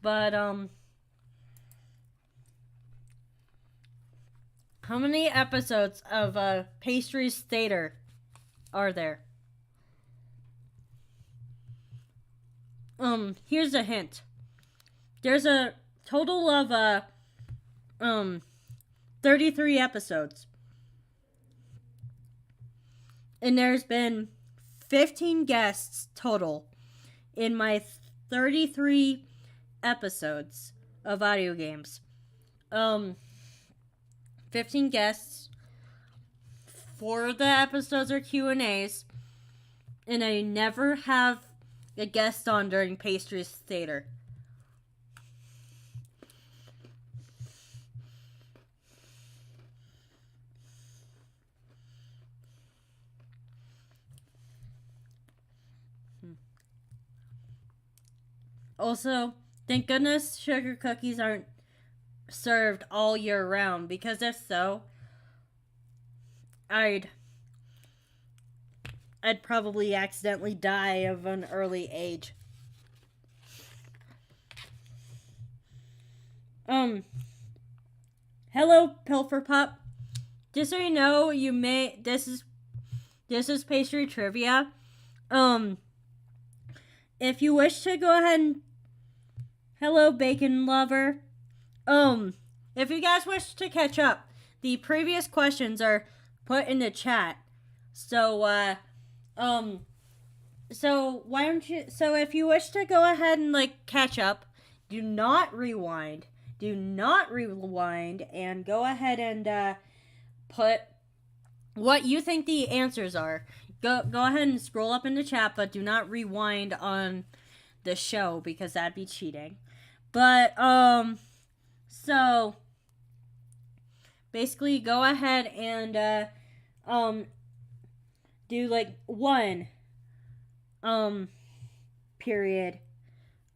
But how many episodes of Pastry's Theater are there? Here's a hint. There's a total of 33 episodes. And there's been 15 guests total in my 33 episodes of audio games. 15 guests. 4 of the episodes are Q&As. And I never have a guest on during Pastry's Theater. Also, thank goodness sugar cookies aren't served all year round, because if so, I'd probably accidentally die of an early age. Hello, Pilfer Pup. Just so you know, this is pastry trivia. If you wish to go ahead and hello, Bacon Lover. If you guys wish to catch up, the previous questions are put in the chat. So if you wish to go ahead and like catch up, do not rewind, and go ahead and put what you think the answers are. Go ahead and scroll up in the chat, but do not rewind on the show because that'd be cheating. But so basically go ahead and do like 1 period,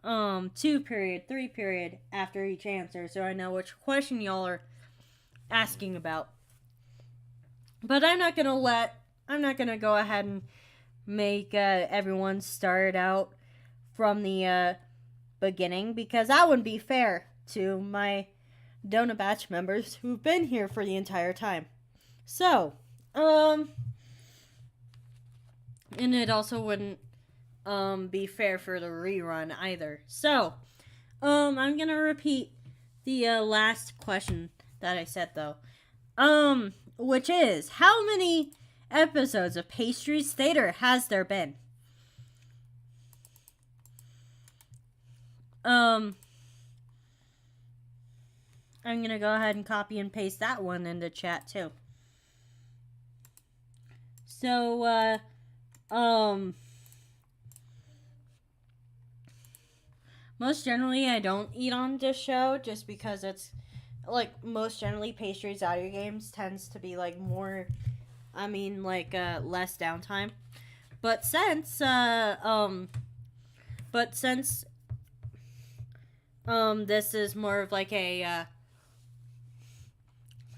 2 period, 3 period after each answer, so I know which question y'all are asking about. But I'm not gonna go ahead and make everyone start out from the beginning, because that wouldn't be fair to my Donut Batch members who've been here for the entire time. So, and it also wouldn't be fair for the rerun either. So, I'm gonna repeat the last question that I said though. Which is, how many episodes of Pastry's Theater has there been? I'm gonna go ahead and copy and paste that one into chat too. So, most generally I don't eat on this show just because it's, like, most generally Pastry's audio games tends to be, like, more, less downtime. But since this is more of like a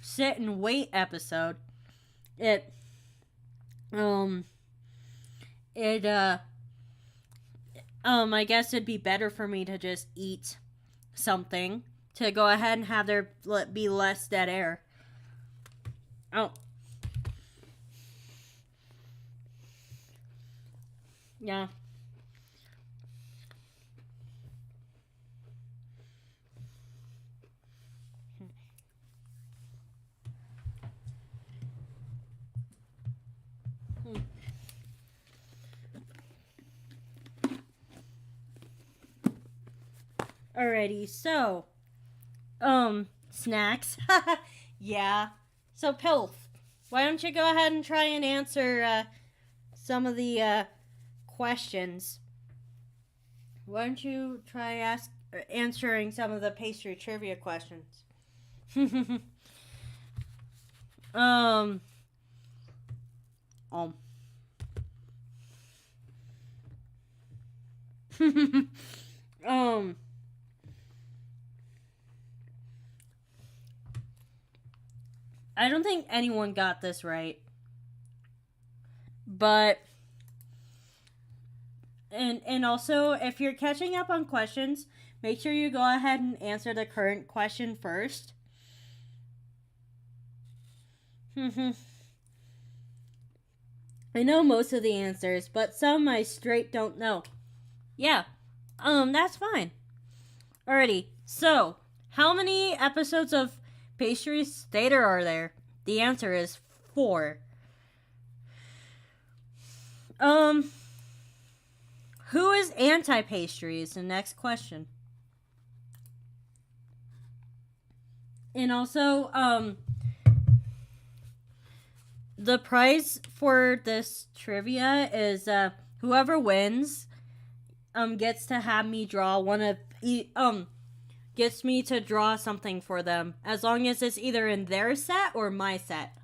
sit and wait episode, I guess it'd be better for me to just eat something to go ahead and have there be less dead air. Oh. Yeah. Alrighty, so, snacks. Yeah. So, Pilf, why don't you go ahead and try and answer some of the questions? Why don't you try answering some of the pastry trivia questions? um. um. I don't think anyone got this right. But and also if you're catching up on questions, make sure you go ahead and answer the current question first. I know most of the answers, but some I straight don't know. Yeah. That's fine. Alrighty. So, how many episodes of Pastry Theater are there? The answer is 4. Who is anti-pastry is the next question. And also, the prize for this trivia is, whoever wins, gets to have me draw gets me to draw something for them, as long as it's either in their set or my set.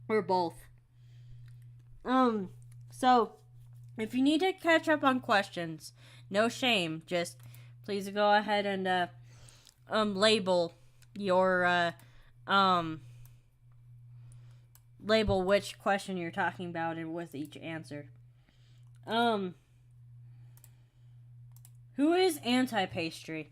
Or both. So, if you need to catch up on questions, no shame. Just please go ahead and, label your, label which question you're talking about and with each answer. Who is anti-pastry?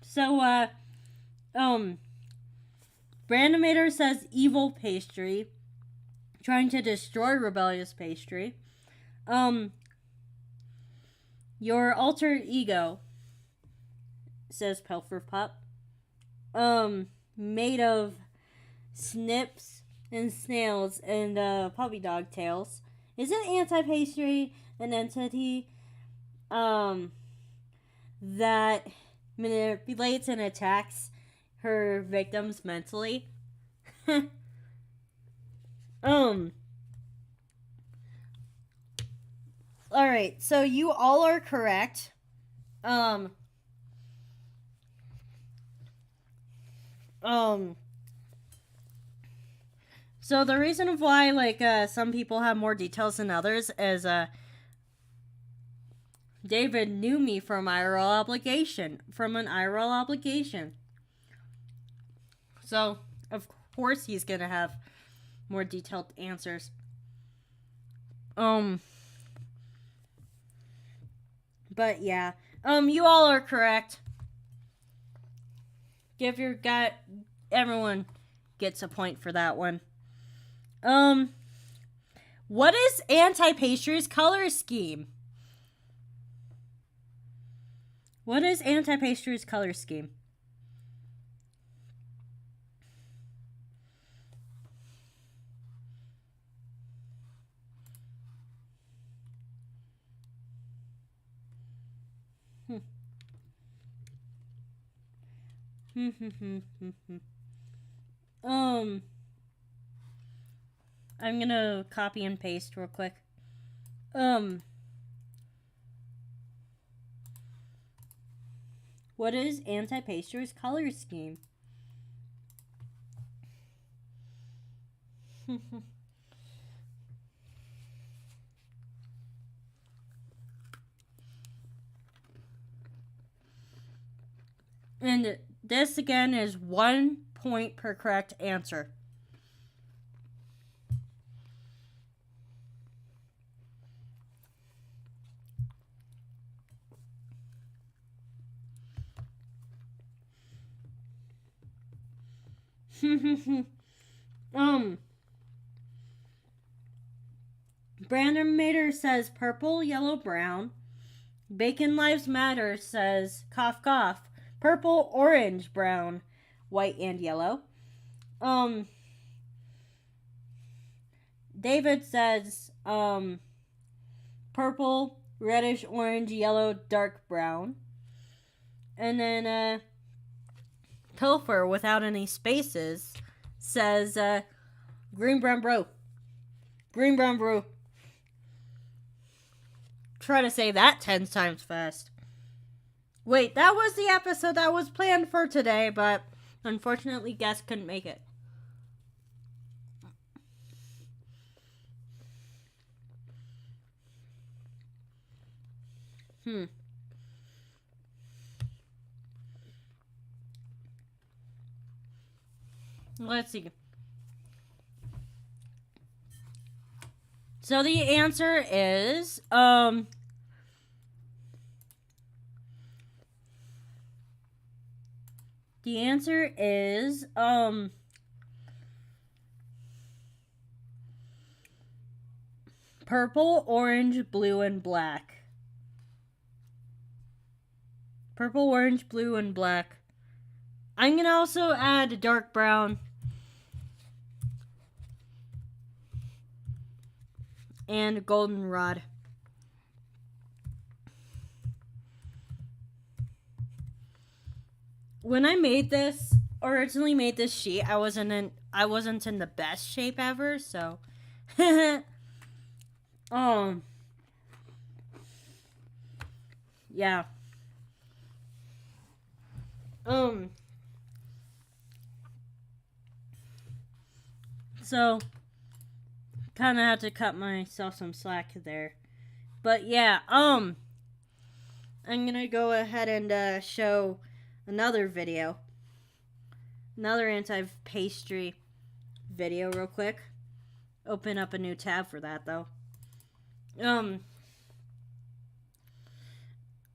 So, Brandomator says evil pastry, trying to destroy rebellious pastry. Your alter ego, says Pelfer Pup, made of snips and snails and puppy dog tails. Isn't anti-pastry an entity that manipulates and attacks her victims mentally? Alright, so you all are correct. So the reason of why, some people have more details than others is, David knew me from an IRL obligation. So, of course he's gonna have more detailed answers. But yeah. You all are correct. Everyone gets a point for that one. What is anti-pastry's color scheme? What is anti-pastry's color scheme? I'm gonna copy and paste real quick. What is Anti-Pastry's color scheme? And this again is 1 point per correct answer. Brandon Mater says purple, yellow, brown. Bacon Lives Matter says cough, cough. Purple, orange, brown, white, and yellow. David says purple, reddish, orange, yellow, dark brown. And then Pilfer, without any spaces, says green, brown, bro. Green, brown, bro. Try to say that 10 times fast. Wait, that was the episode that was planned for today, but unfortunately, guests couldn't make it. Let's see. So the answer is, purple, orange, blue, and black. Purple, orange, blue, and black. I'm going to also add dark brown. And goldenrod. When I originally made this sheet, I wasn't in the best shape ever, so yeah. So kind of had to cut myself some slack there. But yeah, I'm going to go ahead and show another video. Another anti-pastry video real quick. Open up a new tab for that though.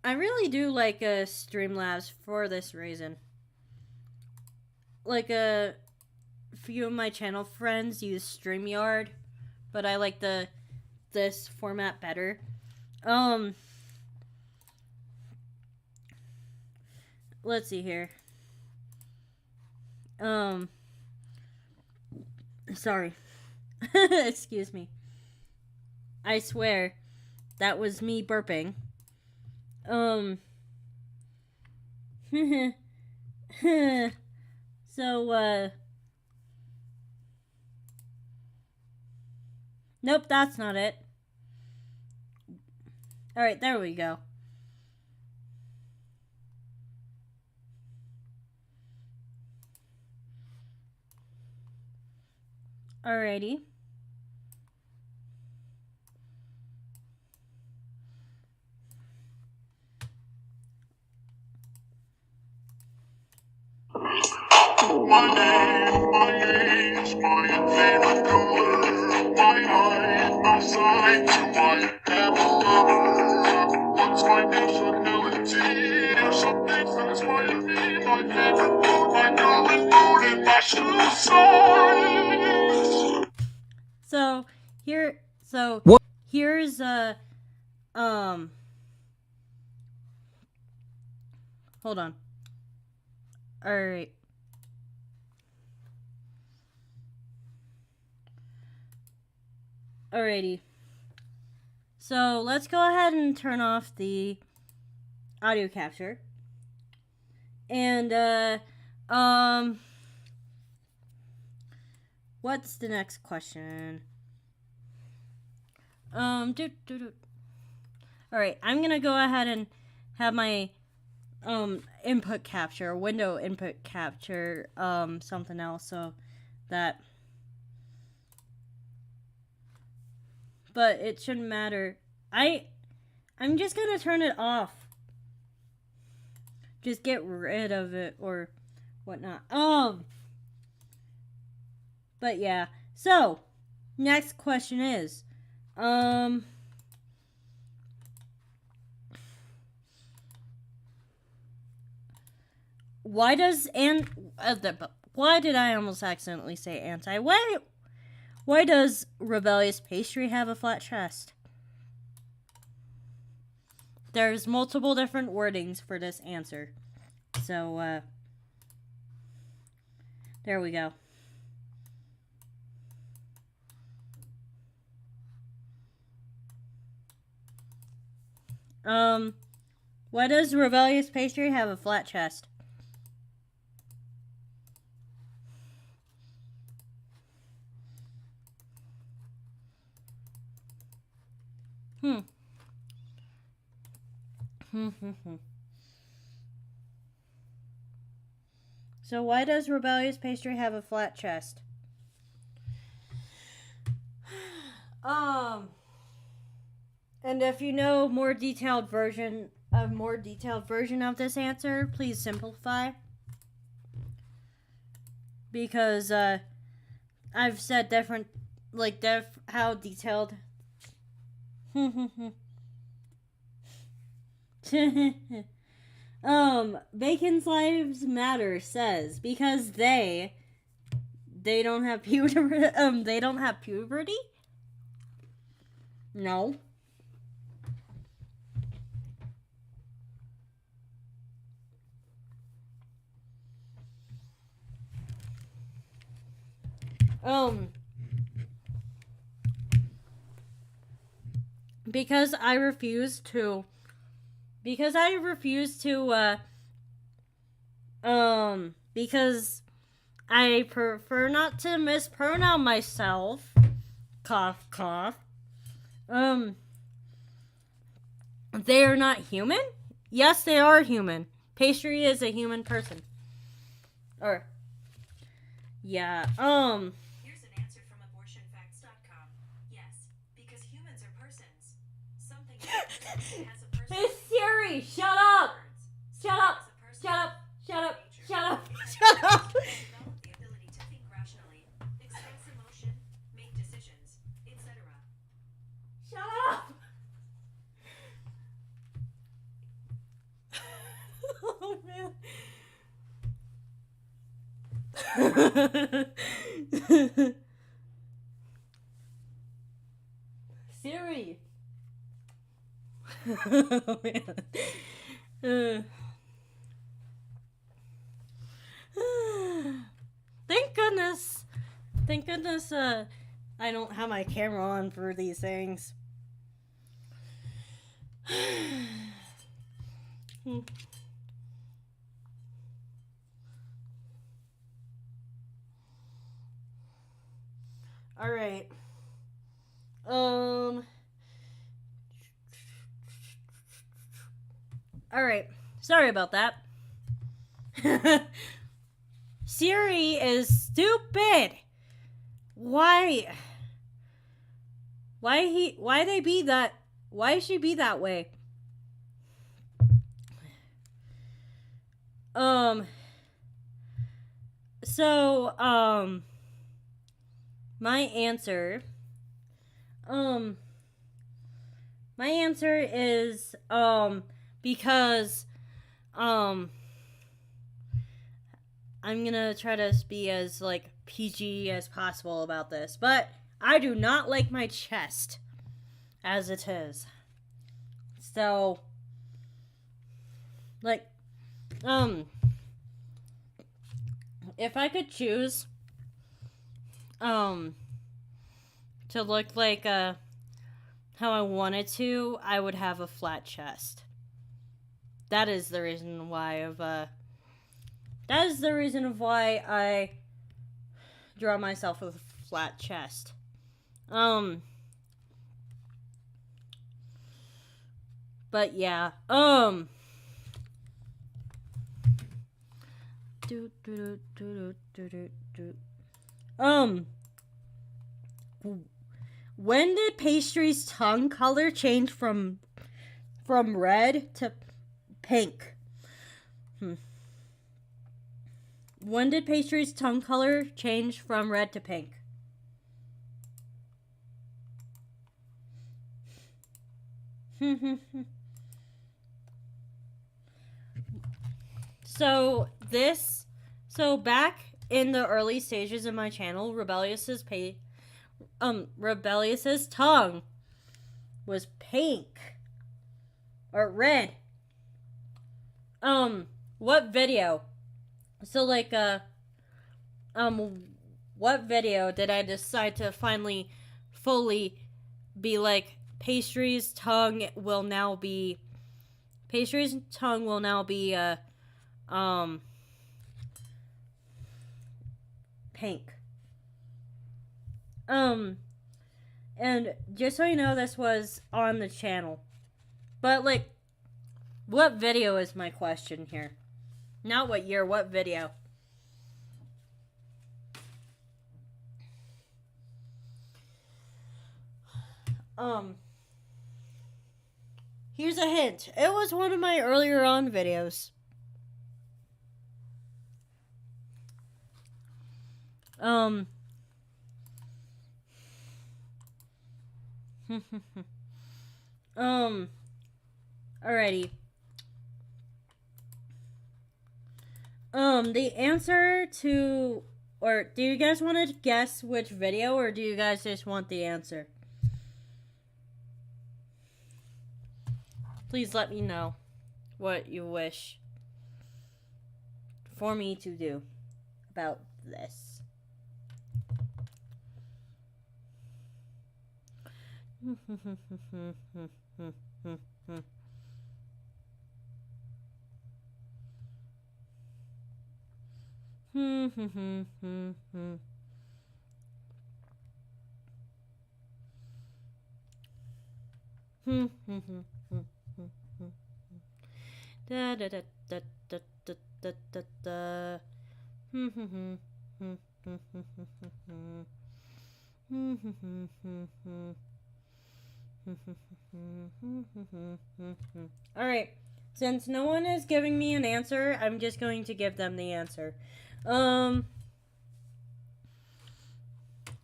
I really do like Streamlabs for this reason. Like a few of my channel friends use StreamYard, but I like this format better. Let's see here. Sorry. Excuse me. I swear that was me burping. So, nope, that's not it. Alright, there we go. Alrighty. My name is my favorite color. My height, my size, do I have a lover? What's my nationality? There's some things that inspire me. My favorite food, my favorite food, and my shoe size. Here's hold on. Alright. Alrighty. So let's go ahead and turn off the audio capture. And What's the next question? All right, I'm gonna go ahead and have my input capture, window input capture, something else, so that, but it shouldn't matter. I'm just gonna turn it off. Just get rid of it or whatnot. But yeah. So, next question is, why does why did I almost accidentally say anti? Why does rebellious pastry have a flat chest? There's multiple different wordings for this answer. So, there we go. Why does rebellious pastry have a flat chest? So why does rebellious pastry have a flat chest? And if you know a more detailed version of this answer, please simplify. Because I've said different, like how detailed. Bacon's Lives Matter says because they don't have puberty. They don't have puberty. No. Because I refuse to because I prefer not to mispronounce myself. Cough, cough. They are not human? Yes, they are human. Pastry is a human person. Or, yeah, Here's an answer from abortionfacts.com. Yes, because humans are persons. Something has a person. Hey Siri, shut up! Shut up! Shut up! Shut up! Shut up! Shut up! Develop the ability to think rationally, express emotion, make decisions, etc. Shut up! Oh man. Siri. Oh man. Thank goodness. Thank goodness I don't have my camera on for these things. All right. All right. Sorry about that. Siri is stupid. Why they be that? Why she be that way? So, my answer is, because, I'm gonna try to be as, like, PG as possible about this, but I do not like my chest as it is. So, like, if I could choose, to look like, how I wanted to, I would have a flat chest. That is the reason why I've, That is the reason of why I draw myself with a flat chest. But yeah, when did Pastry's tongue color change from red to pink? When did Pastry's tongue color change from red to pink? So back in the early stages of my channel, Rebellious's tongue was pink or red. What video? So like what video did I decide to finally fully be like Pastry's tongue will now be pink. And just so you know, this was on the channel. But like, what video is my question here? Not what year, what video? Here's a hint. It was one of my earlier on videos. Alrighty. The answer to, or do you guys want to guess which video, or do you guys just want the answer? Please let me know what you wish for me to do about this. Da da da da da da da da da. All right. Since no one is giving me an answer, I'm just going to give them the answer. I'm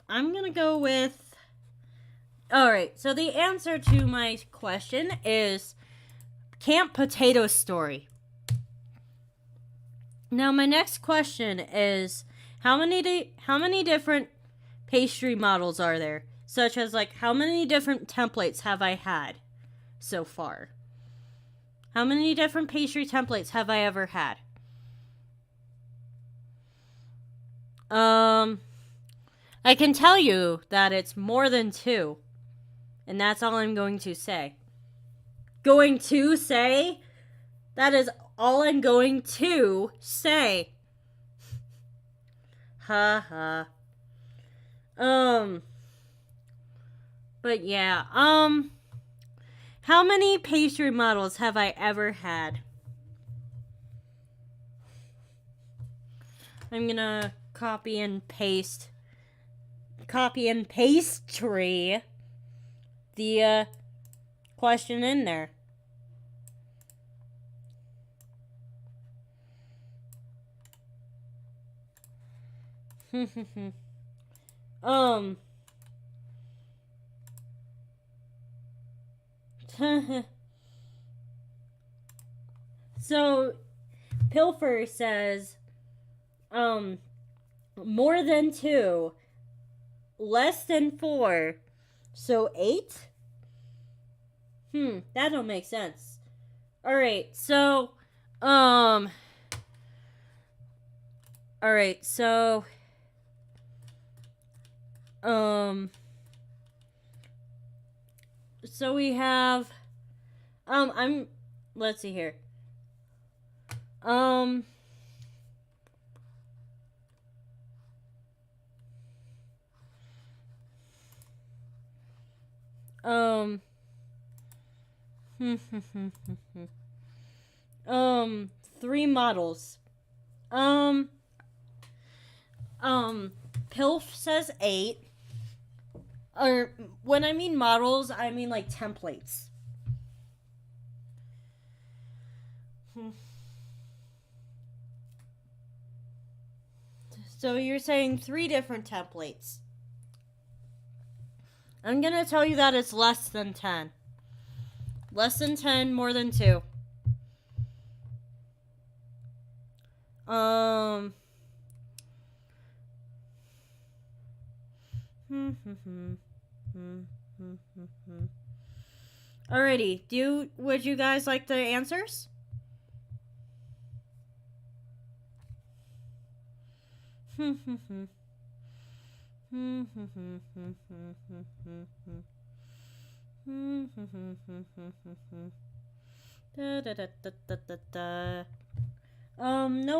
gonna go with. All right. So the answer to my question is Camp Potato Story. Now my next question is how many different pastry models are there? Such as like how many different templates have I had so far? How many different pastry templates have I ever had? I can tell you that it's more than 2. And that's all I'm going to say. Going to say? That is all I'm going to say. Ha ha. But yeah, how many pastry models have I ever had? I'm gonna copy and paste the question in there. So Pilfer says more than 2, less than 4, so 8. That don't make sense. All right, so so we have let's see here. Um. Three models. Um. Pilf says 8. Or when I mean models, I mean like templates. So you're saying 3 different templates. I'm gonna tell you that it's less than 10. Less than 10, more than 2. Alrighty, would you guys like the answers? No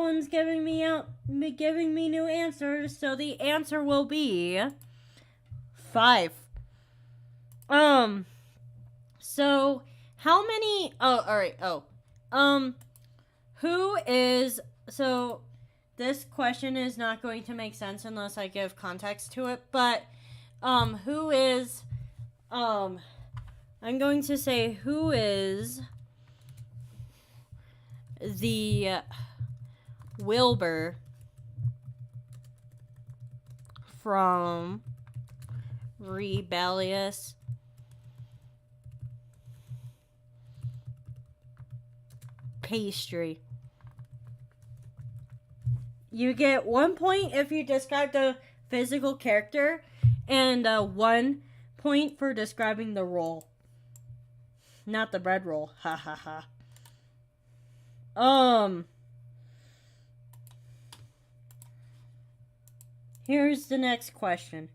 one's giving me new answers, so the answer will be 5. So how many? Oh, all right. Who is so? This question is not going to make sense unless I give context to it. But, who is? I'm going to say who is the Wilbur from Rebellious Pastry. You get 1 point if you describe the physical character, and 1 point for describing the role. Not the bread roll. Ha ha ha. Here's the next question.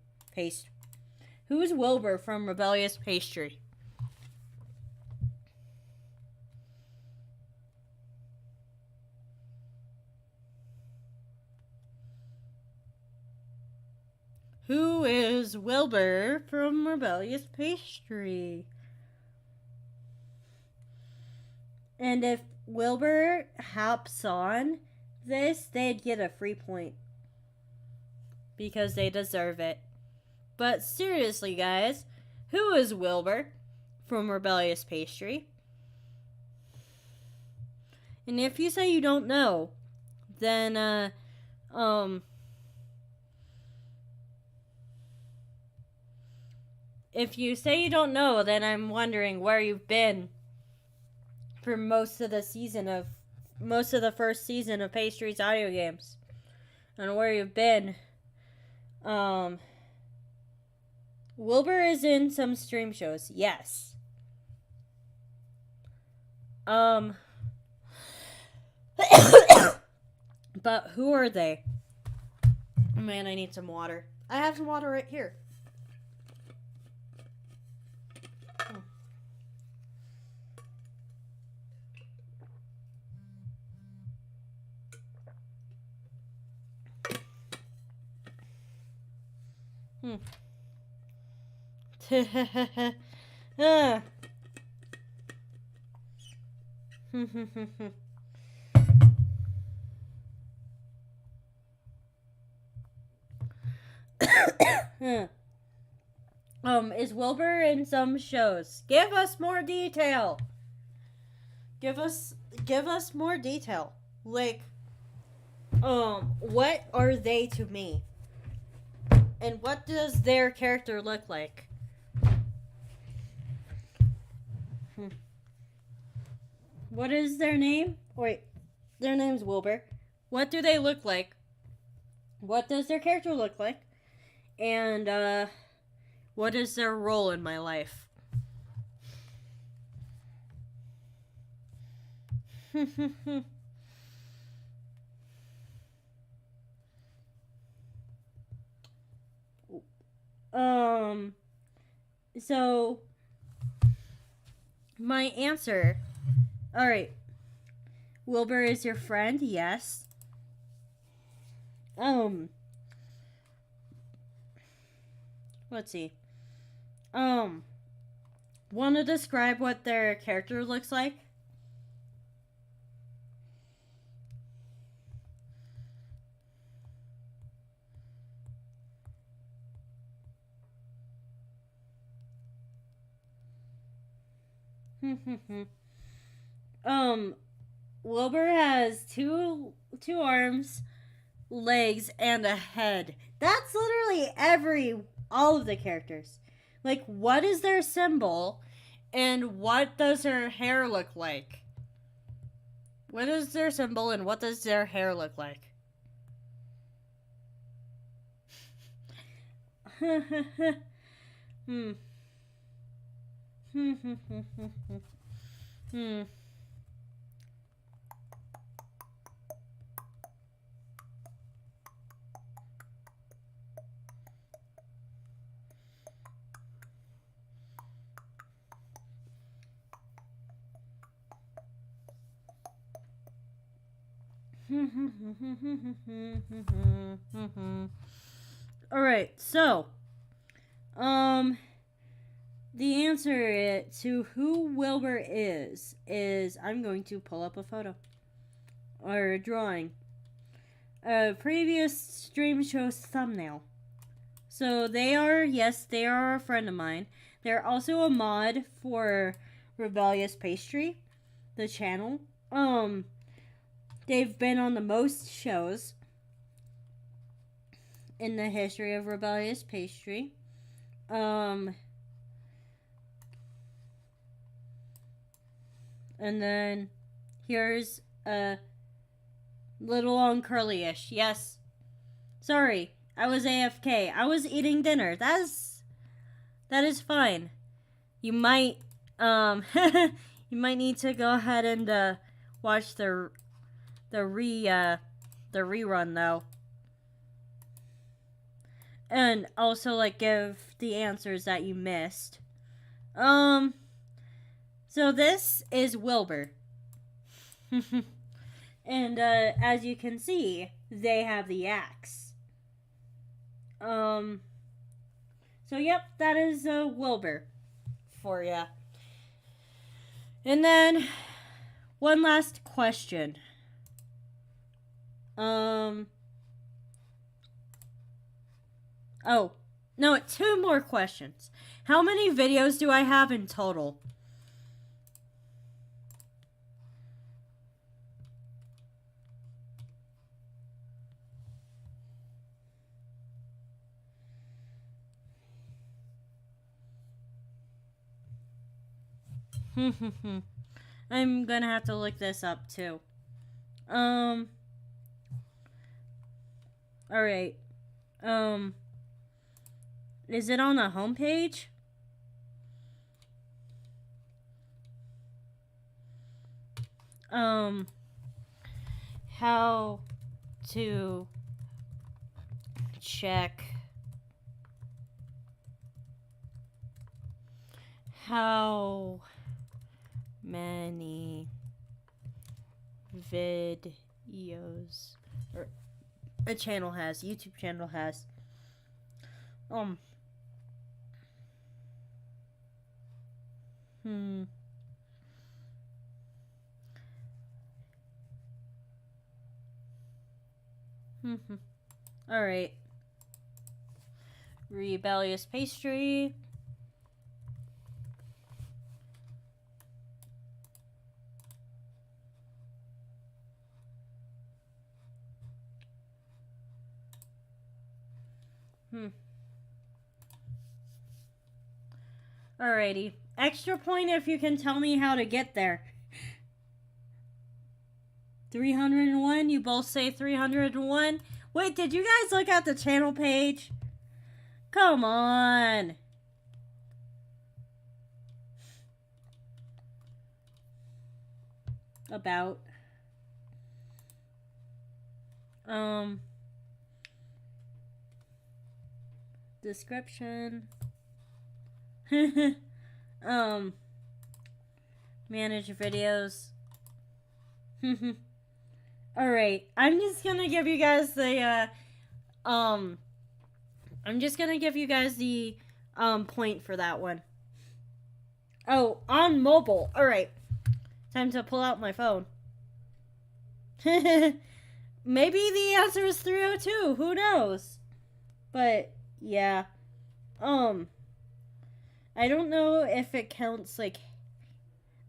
Who's Wilbur from Rebellious Pastry? Who is Wilbur from Rebellious Pastry? And if Wilbur hops on this, they'd get a free point. Because they deserve it. But seriously, guys, who is Wilbur from Rebellious Pastry? And if you say you don't know, then, if you say you don't know, then I'm wondering where you've been for most of the first season of Pastry's Audiogames. And where you've been. Wilbur is in some stream shows, yes. But who are they? Man, I need some water. I have some water right here. Is Wilbur in some shows? Give us more detail. Give us more detail. Like, what are they to me? And what does their character look like? What is their name? Wait, their name's Wilbur. What do they look like? What does their character look like? And, what is their role in my life? So, my answer. Alright. Wilbur is your friend? Yes. Let's see. want to describe what their character looks like? Wilbur has two arms, legs, and a head. That's literally all of the characters. Like, what is their symbol, and what does their hair look like? What is their symbol, and what does their hair look like? hmm. All right, so the answer to who Wilbur is I'm going to pull up a photo or a drawing. A previous stream show's thumbnail. So they are a friend of mine. They're also a mod for Rebellious Pastry, the channel. They've been on the most shows in the history of Rebellious Pastry. And then here's a little on curly-ish. Yes. Sorry, I was AFK. I was eating dinner. That is fine. You might you might need to go ahead and watch the rerun though. And also like give the answers that you missed. So this is Wilbur. And as you can see, they have the axe. So yep, that is Wilbur for ya. And then one last question. Oh, no, 2 more questions. How many videos do I have in total? I'm gonna have to look this up too. Alright. Is it on the homepage? How to check how many videos or a channel has, YouTube channel has. Alright. Rebellious Pastry. Alrighty. Extra point if you can tell me how to get there. 301? You both say 301? Wait, did you guys look at the channel page? Come on. About. Description. Manage videos. Alright, I'm just gonna give you guys the point for that one. Oh, on mobile. All right. Time to pull out my phone. Maybe the answer is 302. Who knows? But yeah. I don't know if it counts like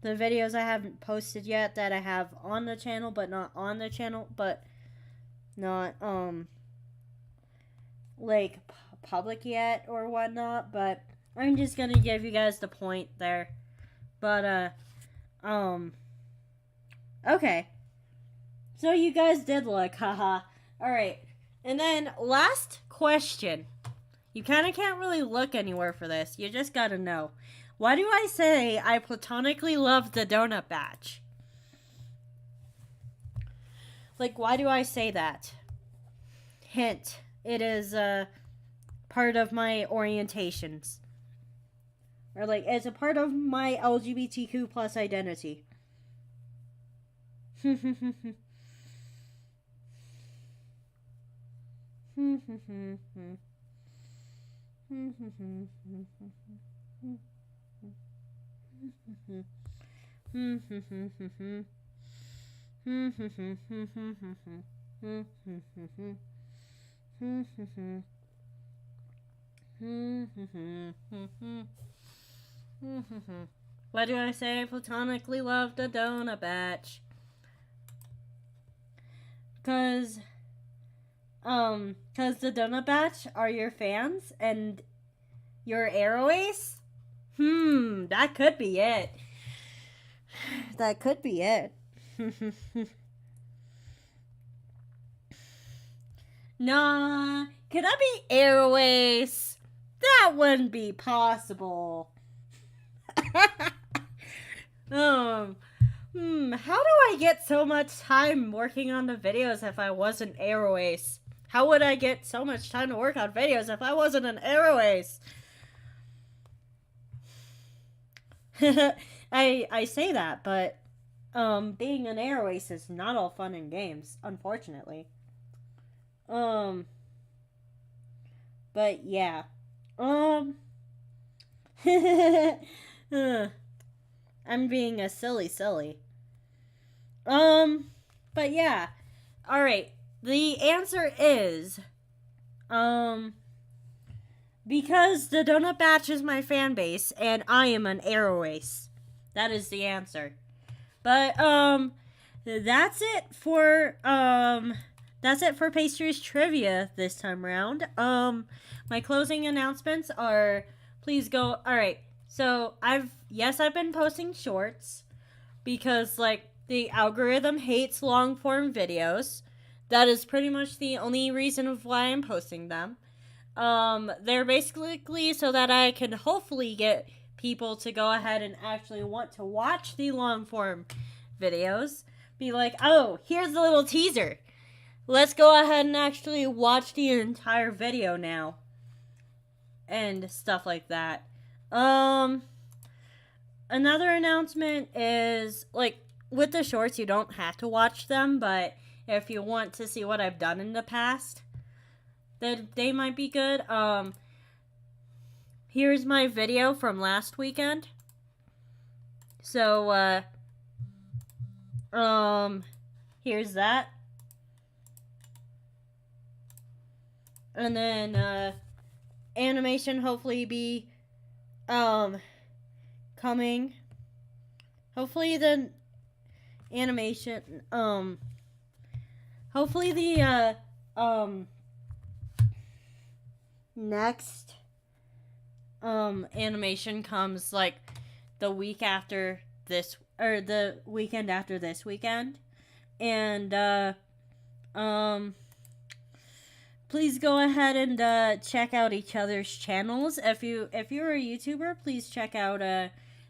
the videos I haven't posted yet that I have on the channel but not on the channel, but not like public yet or whatnot, but I'm just gonna give you guys the point there. But okay. So you guys did look, haha. Alright. And then last question. You kinda can't really look anywhere for this. You just gotta know. Why do I say I platonically love the donut batch? Like, why do I say that? Hint. It is part of my orientations. Or like, it's a part of my LGBTQ plus identity. Why do I say I platonically love the donut batch? Cause the donut batch are your fans and your Arrow Ace? That could be it. That could be it. Nah, could I be Arrow Ace? That wouldn't be possible. How do I get so much time working on the videos if I wasn't Arrow Ace? How would I get so much time to work on videos if I wasn't an Arrow Ace? I say that, but being an Arrow Ace is not all fun and games, unfortunately. But yeah. I'm being a silly. But yeah. Alright. The answer is, because the Donut Batch is my fan base and I am an Arrow Ace. That is the answer. But, that's it for Pastry's trivia this time around. My closing announcements are, please go, alright, so I've been posting shorts, because, like, the algorithm hates long-form videos. That is pretty much the only reason of why I'm posting them. They're basically so that I can hopefully get people to go ahead and actually want to watch the long-form videos. Be like, oh, here's the little teaser. Let's go ahead and actually watch the entire video now. And stuff like that. Another announcement is, like, with the shorts, you don't have to watch them, but if you want to see what I've done in the past, then they might be good. Here's my video from last weekend. So, here's that. And then, animation hopefully be, coming. Hopefully the animation, hopefully the, next, animation comes, like, the week after this, or the weekend after this weekend. And, please go ahead and check out each other's channels. If you're a YouTuber, please check out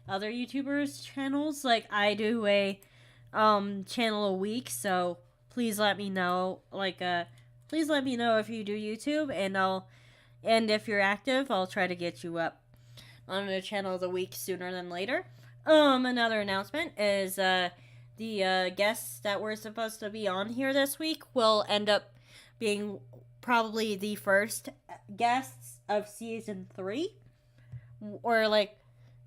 other YouTubers' channels. Like, I do a channel a week, so please let me know. Like, please let me know if you do YouTube, and if you're active, I'll try to get you up on the channel of the week sooner than later. Another announcement is the guests that were supposed to be on here this week will end up being probably the first guests of season 3, or like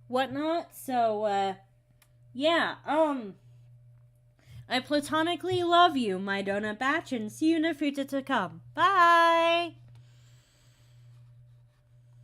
whatnot. So, yeah, I platonically love you, my donut batch, and see you in the future to come. Bye!